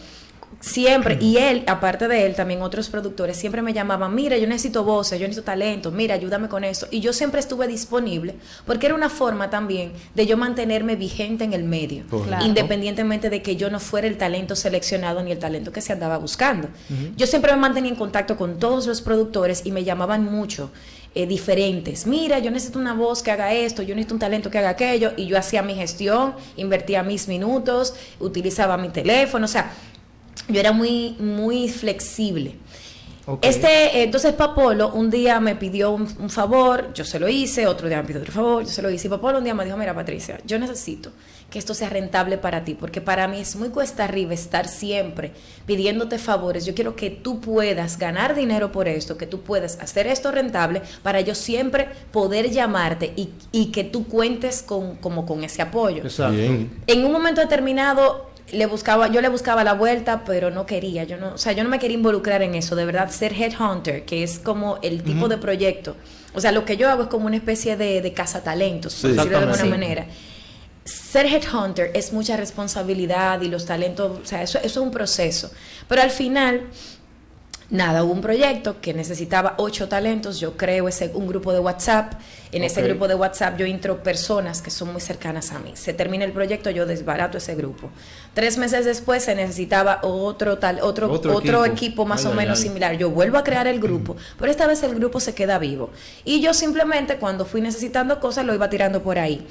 S2: siempre, y él, aparte de él, también otros productores, siempre me llamaban, mira, yo necesito voces, yo necesito talento, mira, ayúdame con eso. Y yo siempre estuve disponible, porque era una forma también de yo mantenerme vigente en el medio, independientemente de que yo no fuera el talento seleccionado ni el talento que se andaba buscando. Yo siempre me mantenía en contacto con todos los productores y me llamaban mucho. Diferentes, mira, yo necesito una voz que haga esto, yo necesito un talento que haga aquello, y yo hacía mi gestión, invertía mis minutos, utilizaba mi teléfono, o sea, yo era muy, muy flexible. Entonces Papolo un día me pidió un favor, yo se lo hice, otro día me pidió otro favor, yo se lo hice, y Papolo un día me dijo, mira Patricia, yo necesito que esto sea rentable para ti, porque para mí es muy cuesta arriba estar siempre pidiéndote favores. Yo quiero que tú puedas ganar dinero por esto, que tú puedas hacer esto rentable, para yo siempre poder llamarte y que tú cuentes con ese apoyo. En un momento determinado yo le buscaba la vuelta, pero no quería, yo no me quería involucrar en eso, de verdad, ser headhunter, que es como el tipo de proyecto. O sea, lo que yo hago es como una especie de cazatalentos, por decirlo de alguna manera. Ser headhunter es mucha responsabilidad y los talentos, o sea, eso es un proceso. Pero al final, nada, hubo un proyecto que necesitaba 8 talentos, yo creo un grupo de WhatsApp, en ese grupo de WhatsApp yo intro personas que son muy cercanas a mí, se termina el proyecto, yo desbarato ese grupo. 3 meses después se necesitaba otro equipo más o menos similar, yo vuelvo a crear el grupo, pero esta vez el grupo se queda vivo, y yo simplemente cuando fui necesitando cosas lo iba tirando por ahí.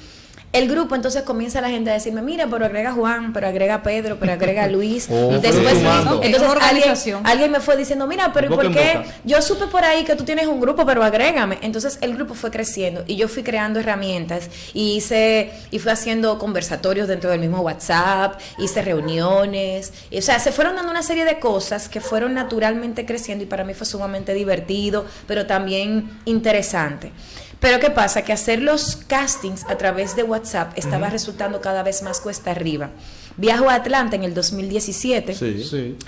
S2: El grupo, entonces comienza la gente a decirme, mira, pero agrega a Juan, pero agrega a Pedro, pero agrega a Luis. Después, entonces alguien me fue diciendo, mira, pero ¿por qué? Yo supe por ahí que tú tienes un grupo, pero agrégame. Entonces el grupo fue creciendo y yo fui creando herramientas y fui haciendo conversatorios dentro del mismo WhatsApp, hice reuniones. O sea, se fueron dando una serie de cosas que fueron naturalmente creciendo y para mí fue sumamente divertido, pero también interesante. Pero ¿qué pasa? Que hacer los castings a través de WhatsApp estaba resultando cada vez más cuesta arriba. Viajo a Atlanta en el 2017,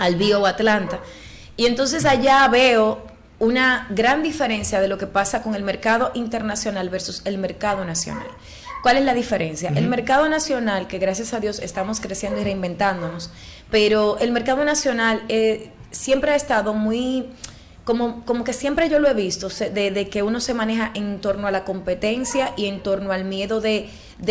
S2: al Bio Atlanta, y entonces allá veo una gran diferencia de lo que pasa con el mercado internacional versus el mercado nacional. ¿Cuál es la diferencia? El mercado nacional, que gracias a Dios estamos creciendo y reinventándonos, pero el mercado nacional siempre ha estado muy... Como que siempre yo lo he visto, de que uno se maneja en torno a la competencia y en torno al miedo de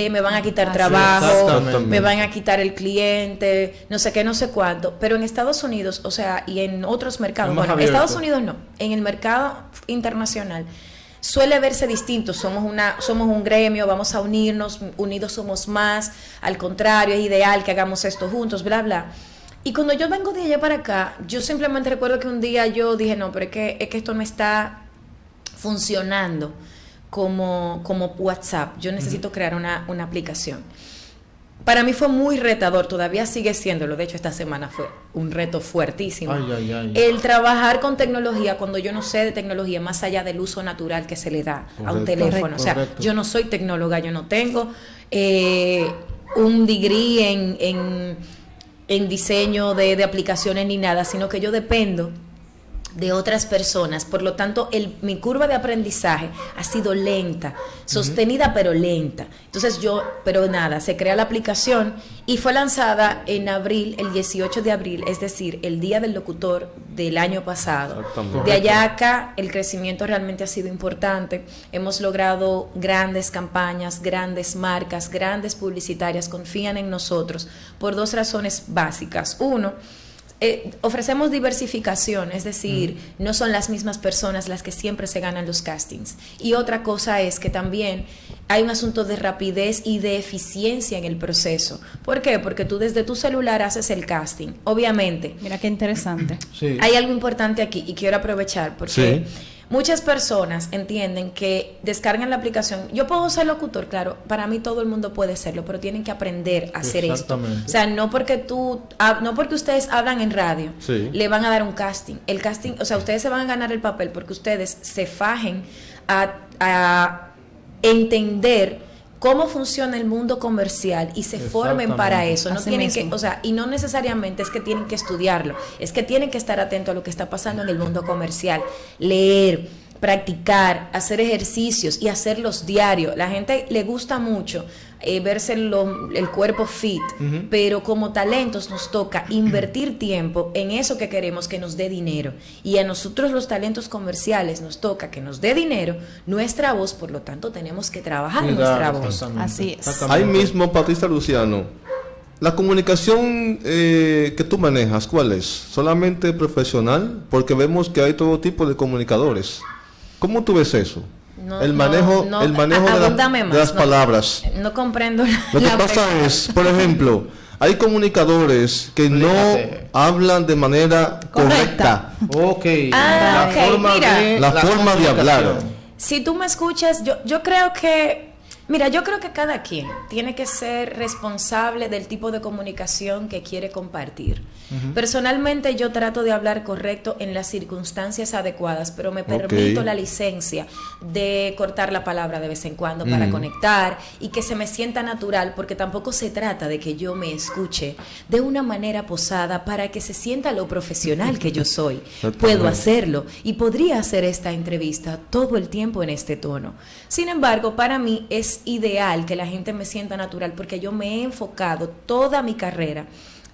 S2: me van a quitar trabajo, me van a quitar el cliente, no sé qué, no sé cuánto. Pero en Estados Unidos, o sea, y en otros mercados, bueno, en Estados Unidos no, en el mercado internacional, suele verse distinto. Somos un gremio, vamos a unirnos, unidos somos más, al contrario, es ideal que hagamos esto juntos, bla, bla. Y cuando yo vengo de allá para acá, yo simplemente recuerdo que un día yo dije, no, pero es que esto no está funcionando como WhatsApp. Yo necesito crear una aplicación. Para mí fue muy retador, todavía sigue siéndolo. De hecho, esta semana fue un reto fuertísimo. El trabajar con tecnología cuando yo no sé de tecnología, más allá del uso natural que se le da a un teléfono. O sea, yo no soy tecnóloga, yo no tengo un degree en diseño de aplicaciones ni nada, sino que yo dependo de otras personas. Por lo tanto, mi curva de aprendizaje ha sido lenta, sostenida pero lenta. Entonces pero nada, se crea la aplicación y fue lanzada en abril, el 18 de abril, es decir, el día del locutor del año pasado. De allá acá, el crecimiento realmente ha sido importante. Hemos logrado grandes campañas, grandes marcas, grandes publicitarias confían en nosotros por 2 razones básicas. Uno, ofrecemos diversificación, es decir, no son las mismas personas las que siempre se ganan los castings. Y otra cosa es que también hay un asunto de rapidez y de eficiencia en el proceso. ¿Por qué? Porque tú desde tu celular haces el casting. Obviamente.
S5: Mira qué interesante.
S4: Sí.
S2: Hay algo importante aquí y quiero aprovechar porque muchas personas entienden que descargan la aplicación. Yo puedo ser locutor, claro, para mí todo el mundo puede serlo, pero tienen que aprender a hacer esto. O sea, no porque ustedes hablan en radio, le van a dar un casting. El casting, o sea, ustedes se van a ganar el papel porque ustedes se fajen a entender cómo funciona el mundo comercial y se formen para eso. No tienen que, o sea, y no necesariamente es que tienen que estudiarlo, es que tienen que estar atentos a lo que está pasando en el mundo comercial, leer, practicar, hacer ejercicios y hacerlos diarios. La gente le gusta mucho verse el cuerpo fit, pero como talentos nos toca invertir tiempo en eso que queremos que nos dé dinero. Y a nosotros los talentos comerciales nos toca que nos dé dinero, nuestra voz, por lo tanto tenemos que trabajar nuestra voz.
S5: Así es.
S3: Ahí mismo, Patricia Luciano, la comunicación que tú manejas, ¿cuál es? ¿Solamente profesional? Porque vemos que hay todo tipo de comunicadores. ¿Cómo tú ves eso? El manejo de las palabras.
S2: No comprendo.
S3: Lo que pasa es, por ejemplo, hay comunicadores que no hablan de manera correcta. La forma de hablar.
S2: Si tú me escuchas, yo creo que cada quien tiene que ser responsable del tipo de comunicación que quiere compartir. Personalmente yo trato de hablar correcto en las circunstancias adecuadas, pero me permito la licencia de cortar la palabra de vez en cuando para conectar y que se me sienta natural, porque tampoco se trata de que yo me escuche de una manera posada para que se sienta lo profesional que yo soy. Puedo hacerlo y podría hacer esta entrevista todo el tiempo en este tono. Sin embargo, para mí es ideal que la gente me sienta natural, porque yo me he enfocado toda mi carrera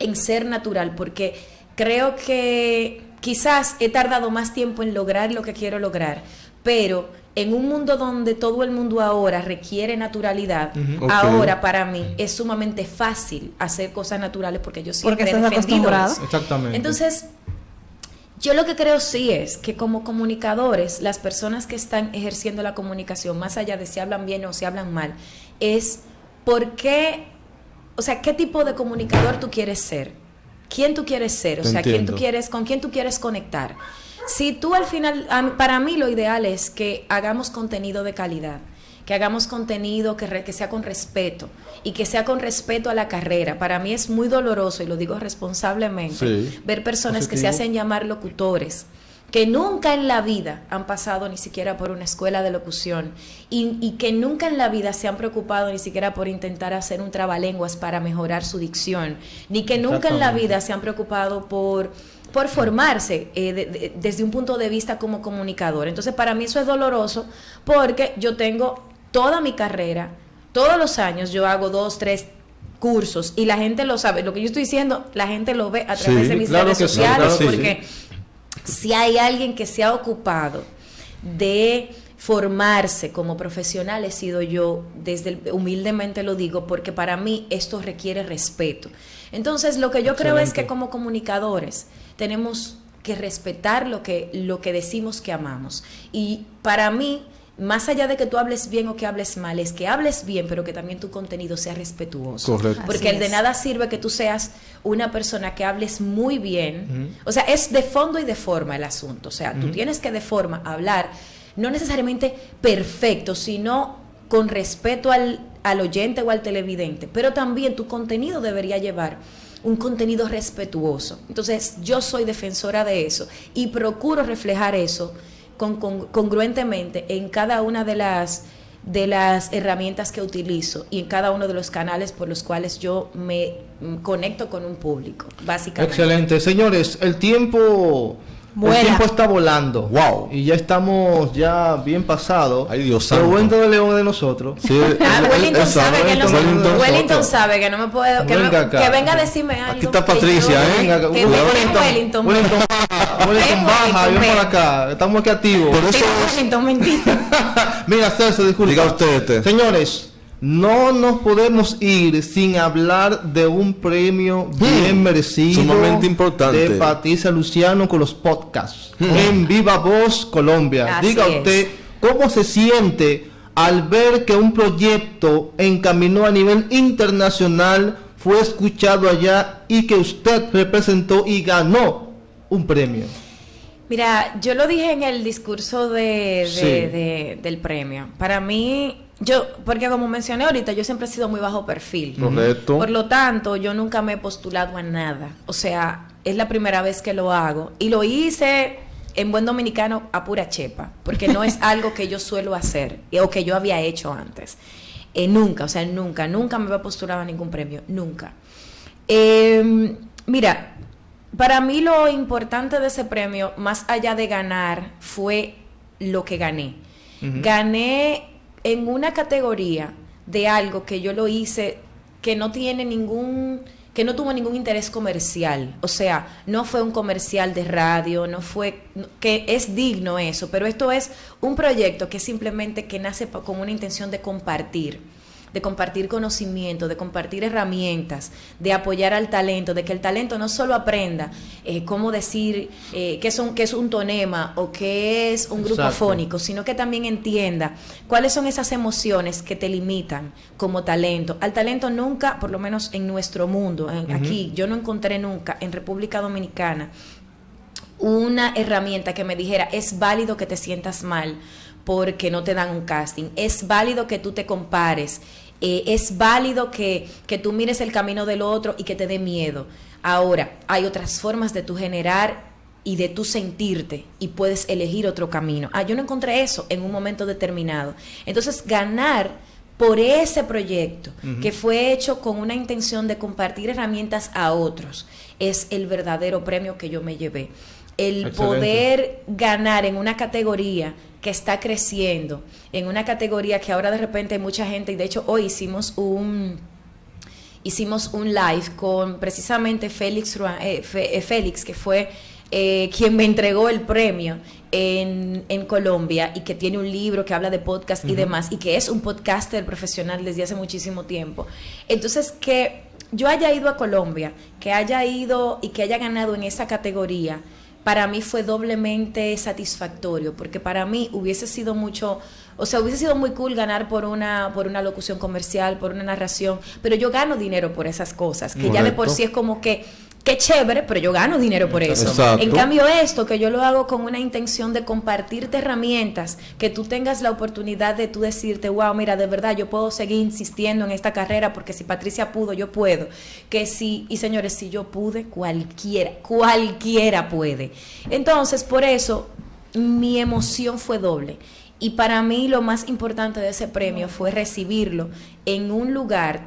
S2: en ser natural, porque creo que quizás he tardado más tiempo en lograr lo que quiero lograr, pero en un mundo donde todo el mundo ahora requiere naturalidad, ahora para mí es sumamente fácil hacer cosas naturales porque yo siempre he defendido eso.
S4: Exactamente.
S2: Entonces, yo lo que creo sí es que como comunicadores, las personas que están ejerciendo la comunicación, más allá de si hablan bien o si hablan mal, es por qué, o sea, qué tipo de comunicador tú quieres ser, quién tú quieres ser, o sea, con quién tú quieres conectar. Si tú al final, para mí lo ideal es que hagamos contenido de calidad, que hagamos contenido que sea con respeto y que sea con respeto a la carrera. Para mí es muy doloroso, y lo digo responsablemente, ver personas que se hacen llamar locutores, que nunca en la vida han pasado ni siquiera por una escuela de locución y que nunca en la vida se han preocupado ni siquiera por intentar hacer un trabalenguas para mejorar su dicción, ni que nunca en la vida se han preocupado por formarse desde un punto de vista como comunicador. Entonces, para mí eso es doloroso, porque yo tengo toda mi carrera, todos los años yo hago 2, 3 cursos y la gente lo sabe. Lo que yo estoy diciendo, la gente lo ve a través de mis redes sociales, porque si hay alguien que se ha ocupado de formarse como profesional, he sido yo. Humildemente lo digo, porque para mí esto requiere respeto. Entonces, lo que yo creo es que como comunicadores tenemos que respetar lo que decimos que amamos. Y para mí, más allá de que tú hables bien o que hables mal, es que hables bien, pero que también tu contenido sea respetuoso.
S3: Correcto.
S2: Porque
S5: Así
S2: de
S5: es.
S2: nada sirve que tú seas una persona que hables muy bien. O sea, es de fondo y de forma el asunto. O sea, tú tienes que de forma hablar, no necesariamente perfecto, sino con respeto al oyente o al televidente. Pero también tu contenido debería llevar un contenido respetuoso. Entonces, yo soy defensora de eso y procuro reflejar eso congruentemente en cada una de las herramientas que utilizo y en cada uno de los canales por los cuales yo me conecto con un público, básicamente.
S4: Excelente. Señores, el tiempo está volando.
S3: Wow.
S4: Y ya estamos bien pasados.
S3: Ay, Dios
S4: Lo
S3: santo.
S4: bueno de León de nosotros.
S3: Sí,
S2: Wellington sabe que
S3: Wellington
S2: Wellington sabe que no me puedo
S4: Venga acá.
S2: que venga a decirme algo.
S3: Aquí está
S2: que
S3: Patricia,
S2: yo-
S3: ¿eh?
S2: que
S4: Wellington,
S2: Wellington.
S4: Wellington baja,
S2: Wellington,
S4: ven por
S2: ven.
S4: acá. Estamos aquí activos.
S3: Por eso
S2: Sí, Wellington, mentira.
S4: Mira, Celso, disculpa.
S3: Diga usted.
S4: Señores, no nos podemos ir sin hablar de un premio bien merecido.
S3: Sumamente importante.
S4: De Patricia Luciano con los podcasts. En Viva Voz Colombia.
S2: Así
S4: Diga
S2: es.
S4: usted, ¿cómo se siente al ver que un proyecto encaminó a nivel internacional, fue escuchado allá y que usted representó y ganó un premio?
S2: Mira, yo lo dije en el discurso del premio. Para mí, porque como mencioné ahorita, yo siempre he sido muy bajo perfil.
S3: Correcto.
S2: Por lo tanto, yo nunca me he postulado a nada. O sea, es la primera vez que lo hago. Y lo hice en buen dominicano a pura chepa, porque no es algo que yo suelo hacer o que yo había hecho antes. Nunca me había postulado a ningún premio, nunca. Mira, para mí lo importante de ese premio, más allá de ganar, fue lo que gané. Gané en una categoría de algo que yo lo hice que no tuvo ningún interés comercial. O sea, no fue un comercial de radio, que es digno eso, pero esto es un proyecto que simplemente que nace con una intención de compartir conocimiento, de compartir herramientas, de apoyar al talento, de que el talento no solo aprenda cómo decir qué es un tonema o qué es un grupo
S4: Exacto.
S2: fónico, sino que también entienda cuáles son esas emociones que te limitan como talento. Al talento nunca, por lo menos en nuestro mundo, aquí, yo no encontré nunca en República Dominicana una herramienta que me dijera, es válido que te sientas mal porque no te dan un casting, es válido que tú te compares, es válido que tú mires el camino del otro y que te dé miedo. Ahora, hay otras formas de tú generar y de tú sentirte y puedes elegir otro camino. Yo no encontré eso en un momento determinado. Entonces, ganar por ese proyecto que fue hecho con una intención de compartir herramientas a otros es el verdadero premio que yo me llevé. El
S4: Excelente.
S2: poder ganar en una categoría que está creciendo, en una categoría que ahora de repente hay mucha gente, y de hecho hoy hicimos un live con precisamente Félix, que fue quien me entregó el premio en Colombia y que tiene un libro que habla de podcast y demás, y que es un podcaster profesional desde hace muchísimo tiempo. Entonces, que yo haya ido a Colombia, que haya ido y que haya ganado en esa categoría, para mí fue doblemente satisfactorio, porque para mí hubiese sido muy cool ganar por una locución comercial, por una narración, pero yo gano dinero por esas cosas, que ya de por sí es como que qué chévere, pero yo gano dinero por eso.
S3: Exacto.
S2: En cambio esto, que yo lo hago con una intención de compartirte herramientas, que tú tengas la oportunidad de tú decirte, wow, mira, de verdad yo puedo seguir insistiendo en esta carrera, porque si Patricia pudo, yo puedo. Y señores, si yo pude, cualquiera puede. Entonces, por eso, mi emoción fue doble. Y para mí lo más importante de ese premio fue recibirlo en un lugar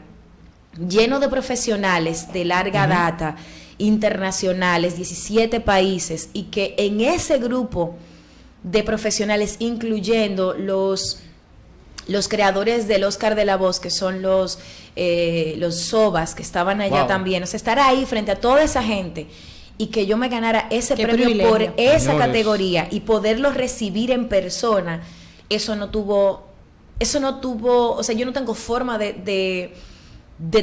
S2: lleno de profesionales de larga data, internacionales, 17 países, y que en ese grupo de profesionales, incluyendo los creadores del Oscar de la Voz, que son los Sobas, que estaban allá
S4: Wow.
S2: también, o sea, estar ahí frente a toda esa gente y que yo me ganara ese
S5: Qué
S2: premio
S5: privilegio.
S2: por esa
S4: Señores.
S2: categoría y poderlo recibir en persona, eso no tuvo, o sea, yo no tengo forma de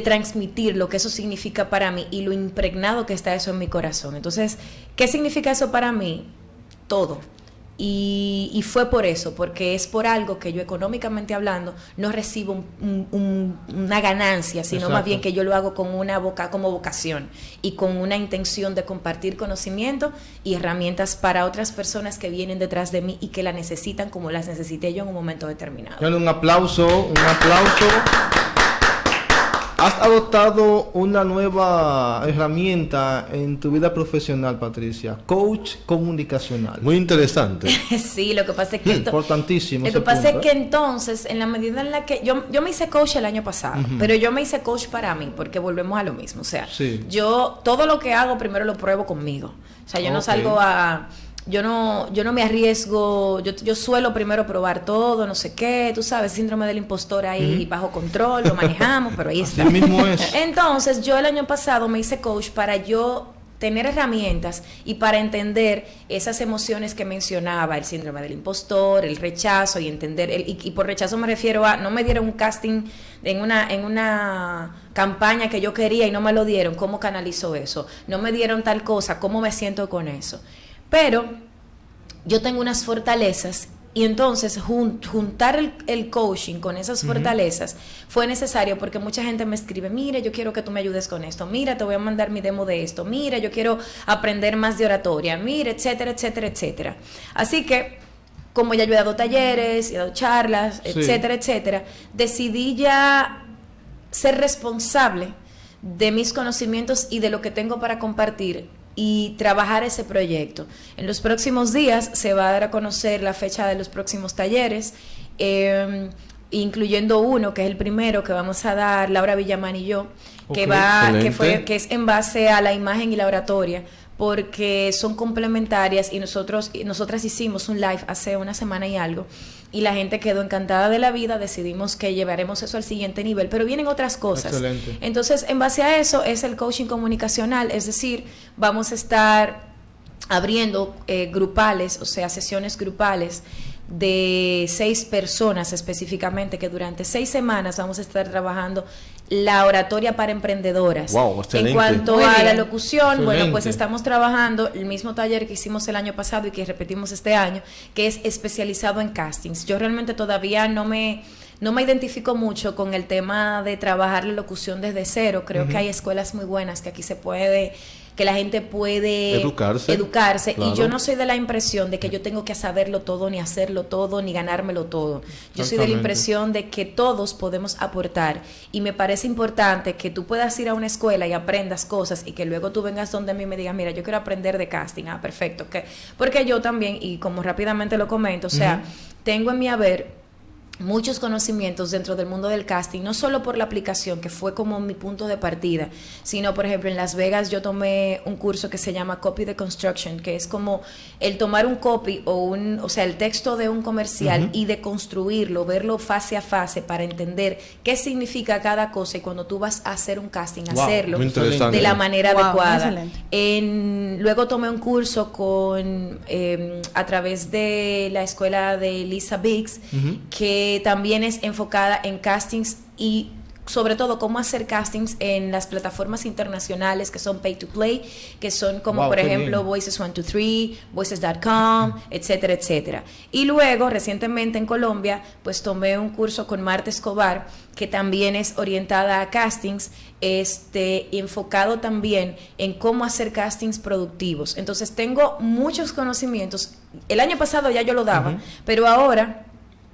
S2: transmitir lo que eso significa para mí y lo impregnado que está eso en mi corazón. Entonces, ¿qué significa eso para mí? Todo. Y fue por eso, porque es por algo que yo económicamente hablando no recibo una ganancia, sino
S4: Exacto.
S2: más bien que yo lo hago con como vocación y con una intención de compartir conocimiento y herramientas para otras personas que vienen detrás de mí y que la necesitan como las necesité yo en un momento determinado.
S4: Bueno, un aplauso. ¿Has adoptado una nueva herramienta en tu vida profesional, Patricia? Coach comunicacional.
S3: Muy interesante.
S2: Sí, lo que pasa es que
S4: Importantísimo.
S2: Lo que
S4: ese
S2: pasa
S4: punto,
S2: es que entonces, en la medida en la que yo me hice coach el año pasado, pero yo me hice coach para mí, porque volvemos a lo mismo. O sea,
S4: Sí.
S2: yo todo lo que hago primero lo pruebo conmigo. O sea, yo no
S4: Ok.
S2: salgo yo no me arriesgo, yo suelo primero probar todo, no sé qué, tú sabes, síndrome del impostor ahí bajo control, lo manejamos, pero ahí está.
S4: Así mismo es.
S2: Entonces, yo el año pasado me hice coach para yo tener herramientas y para entender esas emociones que mencionaba, el síndrome del impostor, el rechazo y entender, y por rechazo me refiero a, no me dieron un casting en una campaña que yo quería y no me lo dieron, ¿cómo canalizo eso? No me dieron tal cosa, ¿cómo me siento con eso? Pero yo tengo unas fortalezas y entonces juntar el coaching con esas fortalezas fue necesario porque mucha gente me escribe, mira, yo quiero que tú me ayudes con esto, mira, te voy a mandar mi demo de esto, mira, yo quiero aprender más de oratoria, mira, etcétera, etcétera, etcétera. Así que, como ya yo he dado talleres, he dado charlas,
S4: Sí.
S2: etcétera, etcétera, decidí ya ser responsable de mis conocimientos y de lo que tengo para compartir y trabajar ese proyecto. En los próximos días se va a dar a conocer la fecha de los próximos talleres, incluyendo uno que es el primero que vamos a dar Laura Villamán y yo, que
S4: Ok,
S3: excelente.
S2: que es en base a la imagen y la oratoria, porque son complementarias y nosotras hicimos un live hace una semana y algo y la gente quedó encantada de la vida, decidimos que llevaremos eso al siguiente nivel, pero vienen otras cosas.
S4: Excelente.
S2: Entonces, en base a eso es el coaching comunicacional, es decir, vamos a estar abriendo grupales, o sea, sesiones grupales de 6 personas específicamente, que durante 6 semanas vamos a estar trabajando la oratoria para emprendedoras.
S3: Wow,
S2: En
S3: excelente.
S2: cuanto
S5: Muy
S2: a la
S5: bien.
S2: locución, bueno, pues
S4: Excelente.
S2: estamos trabajando el mismo taller que hicimos el año pasado y que repetimos este año, que es especializado en castings. Yo realmente todavía no me identifico mucho con el tema de trabajar la locución desde cero. Creo que hay escuelas muy buenas que aquí que la gente puede educarse.
S3: Claro.
S2: Y yo no soy de la impresión de que yo tengo que saberlo todo, ni hacerlo todo, ni ganármelo todo. Yo soy de la
S4: Exactamente.
S2: impresión de que todos podemos aportar y me parece importante que tú puedas ir a una escuela y aprendas cosas y que luego tú vengas donde a mí me digas, mira, yo quiero aprender de casting. Ah, perfecto. Porque yo también, y como rápidamente lo comento, o sea, tengo en mi haber muchos conocimientos dentro del mundo del casting, no solo por la aplicación, que fue como mi punto de partida, sino, por ejemplo, en Las Vegas yo tomé un curso que se llama Copy Deconstruction, que es como el tomar un copy o sea, el texto de un comercial y deconstruirlo, verlo fase a fase para entender qué significa cada cosa y cuando tú vas a hacer un casting,
S4: Wow,
S2: hacerlo
S3: muy interesante.
S2: de la manera
S5: Wow,
S2: adecuada.
S5: excelente.
S2: Luego tomé un curso a través de la escuela de Lisa Biggs, que también es enfocada en castings y sobre todo cómo hacer castings en las plataformas internacionales que son pay to play, que son como
S4: Wow,
S2: por
S4: qué
S2: ejemplo
S4: bien.
S2: Voices123, Voices.com, etcétera, etcétera. Y luego recientemente en Colombia pues tomé un curso con Marta Escobar, que también es orientada a castings, enfocado también en cómo hacer castings productivos. Entonces tengo muchos conocimientos. El año pasado ya yo lo daba, pero ahora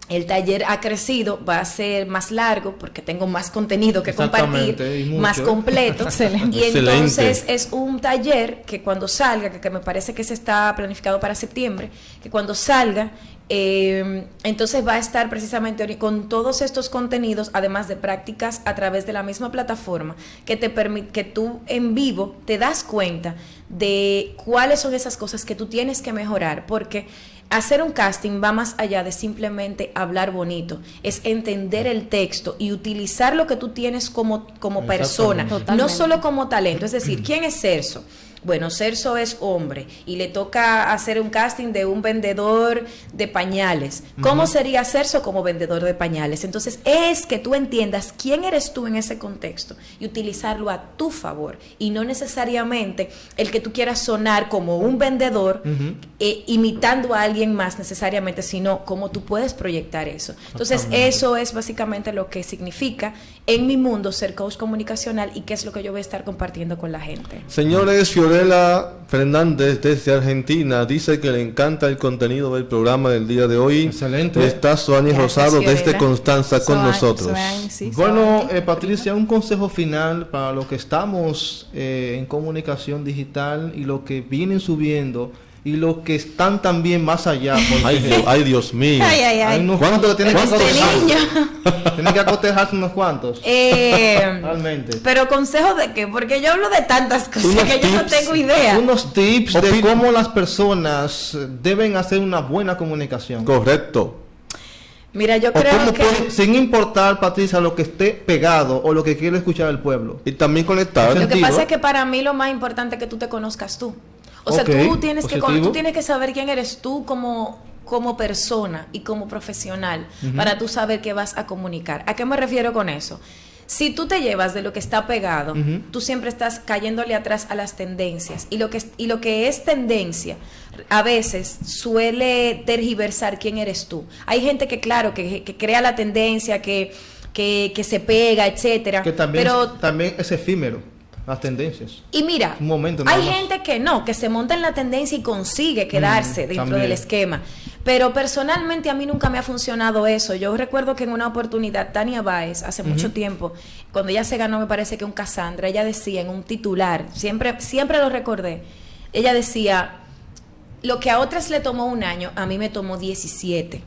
S2: el taller ha crecido, va a ser más largo porque tengo más contenido que compartir,
S4: Exactamente, y mucho.
S2: más completo.
S5: Excelente.
S2: Y entonces
S3: Excelente.
S2: es un taller que cuando salga, que me parece que se está planificado para septiembre, que cuando salga, entonces va a estar precisamente con todos estos contenidos, además de prácticas a través de la misma plataforma, que te permite que tú en vivo te das cuenta de cuáles son esas cosas que tú tienes que mejorar, porque hacer un casting va más allá de simplemente hablar bonito, es entender el texto y utilizar lo que tú tienes como persona,
S5: Totalmente.
S2: no solo como talento. Es decir, ¿quién es Celso? Bueno, Celso es hombre y le toca hacer un casting de un vendedor de pañales. ¿Cómo sería Celso como vendedor de pañales? Entonces, es que tú entiendas quién eres tú en ese contexto y utilizarlo a tu favor, y no necesariamente el que tú quieras sonar como un vendedor imitando a alguien más necesariamente, sino cómo tú puedes proyectar eso. Entonces, eso es básicamente lo que significa en mi mundo ser coach comunicacional, y qué es lo que yo voy a estar compartiendo con la gente.
S3: Señores, Fiorella Fernández desde Argentina dice que le encanta el contenido del programa del día de hoy.
S4: Excelente.
S3: Está Soani Rosado desde Constanza con nosotros.
S4: Bueno, Patricia, un consejo final para los que estamos en comunicación digital y los que vienen subiendo y los que están también más allá.
S3: Ay, Dios mío.
S4: ¿Cuántos tienen que acotejar?
S2: Niño.
S4: Tienen que acotejarse unos cuantos. Realmente.
S2: Pero consejo de qué, porque yo hablo de tantas cosas que yo no tengo idea.
S4: Unos tips de cómo las personas deben hacer una buena comunicación.
S3: Correcto.
S2: Mira, yo creo que...
S4: sin importar, Patricia, lo que esté pegado o lo que quiere escuchar el pueblo.
S3: Y también conectar.
S2: Lo que pasa es que para mí lo más importante es que tú te conozcas tú. O sea, tú tienes que saber quién eres tú como persona y como profesional, para tú saber qué vas a comunicar. ¿A qué me refiero con eso? Si tú te llevas de lo que está pegado, tú siempre estás cayéndole atrás a las tendencias, y lo que es tendencia a veces suele tergiversar quién eres tú. Hay gente que, claro, que crea la tendencia, que se pega, etcétera,
S4: que también es efímero. Las tendencias.
S2: Y mira, hay gente que se monta en la tendencia y consigue quedarse dentro del esquema. Pero personalmente a mí nunca me ha funcionado eso. Yo recuerdo que en una oportunidad Tania Báez, hace mucho tiempo, cuando ella se ganó, me parece que un Cassandra, ella decía en un titular, siempre lo recordé, ella decía, lo que a otras le tomó 1 año, a mí me tomó 17.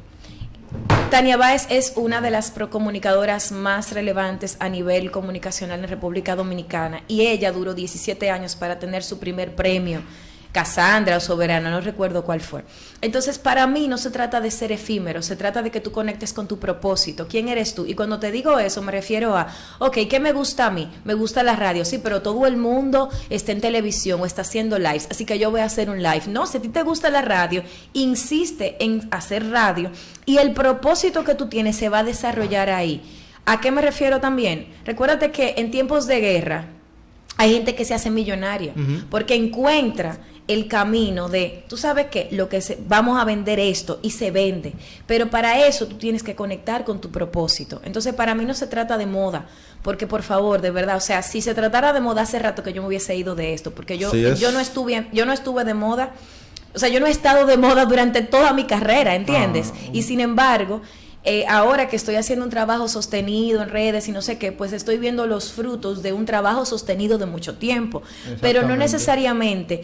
S2: Tania Báez es una de las comunicadoras más relevantes a nivel comunicacional en República Dominicana, y ella duró 17 años para tener su primer premio, Cassandra o Soberano, no recuerdo cuál fue. Entonces, para mí no se trata de ser efímero, se trata de que tú conectes con tu propósito, quién eres tú. Y cuando te digo eso, me refiero a, ¿qué me gusta a mí? Me gusta la radio, sí, pero todo el mundo está en televisión o está haciendo lives, así que yo voy a hacer un live. No, si a ti te gusta la radio, insiste en hacer radio, y el propósito que tú tienes se va a desarrollar ahí. ¿A qué me refiero también? Recuérdate que en tiempos de guerra hay gente que se hace millonaria porque encuentra el camino de, tú sabes qué, vamos a vender esto, y se vende, pero para eso tú tienes que conectar con tu propósito. Entonces, para mí no se trata de moda, porque por favor, de verdad, o sea, si se tratara de moda, hace rato que yo me hubiese ido de esto, porque yo no estuve de moda, o sea, yo no he estado de moda durante toda mi carrera, ¿entiendes? Y sin embargo, ahora que estoy haciendo un trabajo sostenido en redes y no sé qué, pues estoy viendo los frutos de un trabajo sostenido de mucho tiempo. Pero no necesariamente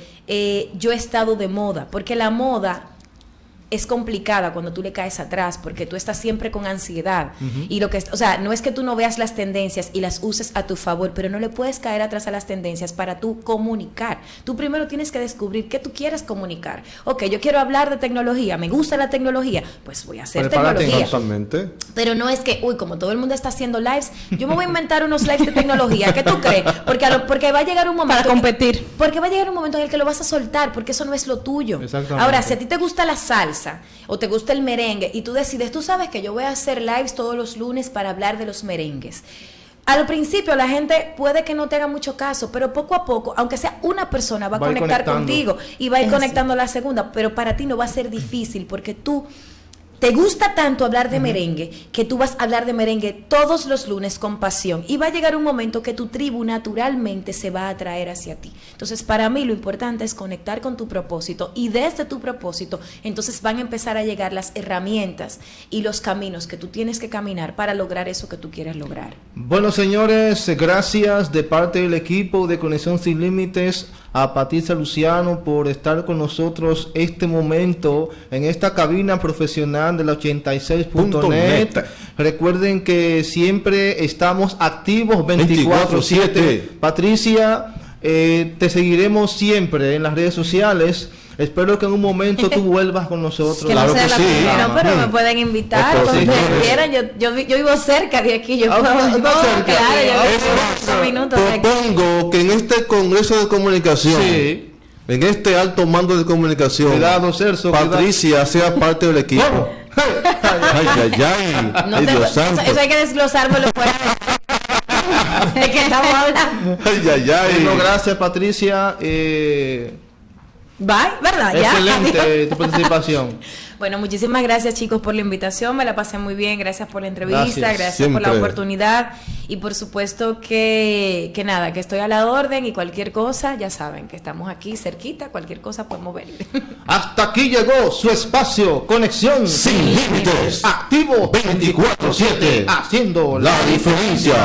S2: yo he estado de moda, porque la moda es complicada cuando tú le caes atrás, porque tú estás siempre con ansiedad. Y no es que tú no veas las tendencias y las uses a tu favor, pero no le puedes caer atrás a las tendencias para tú comunicar. Tú primero tienes que descubrir qué tú quieres comunicar. Yo quiero hablar de tecnología, me gusta la tecnología, pues voy a hacer tecnología. Pero no es que, como todo el mundo está haciendo lives, yo me voy a inventar unos lives de tecnología. ¿Qué tú crees? Porque va a llegar un momento
S5: para competir.
S2: Porque va a llegar un momento en el que lo vas a soltar, porque eso no es lo tuyo. Ahora, si a ti te gusta la salsa o te gusta el merengue y tú decides, tú sabes que yo voy a hacer lives todos los lunes para hablar de los merengues. Al principio la gente puede que no te haga mucho caso, pero poco a poco, aunque sea una persona, va a conectar contigo y va a ir conectando a la segunda, pero para ti no va a ser difícil, porque tú te gusta tanto hablar de merengue que tú vas a hablar de merengue todos los lunes con pasión, y va a llegar un momento que tu tribu naturalmente se va a atraer hacia ti. Entonces, para mí lo importante es conectar con tu propósito, y desde tu propósito entonces van a empezar a llegar las herramientas y los caminos que tú tienes que caminar para lograr eso que tú quieres lograr.
S4: Bueno, señores, gracias de parte del equipo de Conexión Sin Límites a Patricia Luciano por estar con nosotros este momento en esta cabina profesional de la 86.net. Recuerden que siempre estamos activos 24/7. Patricia, te seguiremos siempre en las redes sociales. Espero que en un momento tú vuelvas con nosotros.
S2: Claro que sí. No, pero me pueden invitar cuando quieran. Yo vivo cerca de aquí. Yo puedo.
S4: Cerca.
S2: Claro, minutos.
S3: Propongo que en este Congreso de Comunicación,
S4: Sí.
S3: en este alto mando de comunicación,
S4: Cuidado, Celso.
S3: Patricia sea parte del equipo.
S4: ¿Cómo?
S3: Ay, ay, ay.
S2: No
S3: Ay,
S2: te-
S3: Dios santo.
S2: eso hay que desglosármelo fuera de que estamos hablando.
S3: Ay, ay, ay.
S4: Bueno, gracias, Patricia.
S2: Bye, ¿verdad? Ya.
S4: Excelente tu participación.
S2: Bueno, muchísimas gracias, chicos, por la invitación. Me la pasé muy bien. Gracias por la entrevista.
S4: Gracias.
S2: Gracias por la
S3: Siempre.
S2: oportunidad. Y por supuesto que nada, que estoy a la orden y cualquier cosa, ya saben que estamos aquí cerquita. Cualquier cosa podemos venir.
S4: Hasta aquí llegó su espacio Conexión
S3: Sin límites.
S4: Activo
S3: 24/7.
S4: haciendo
S3: La diferencia.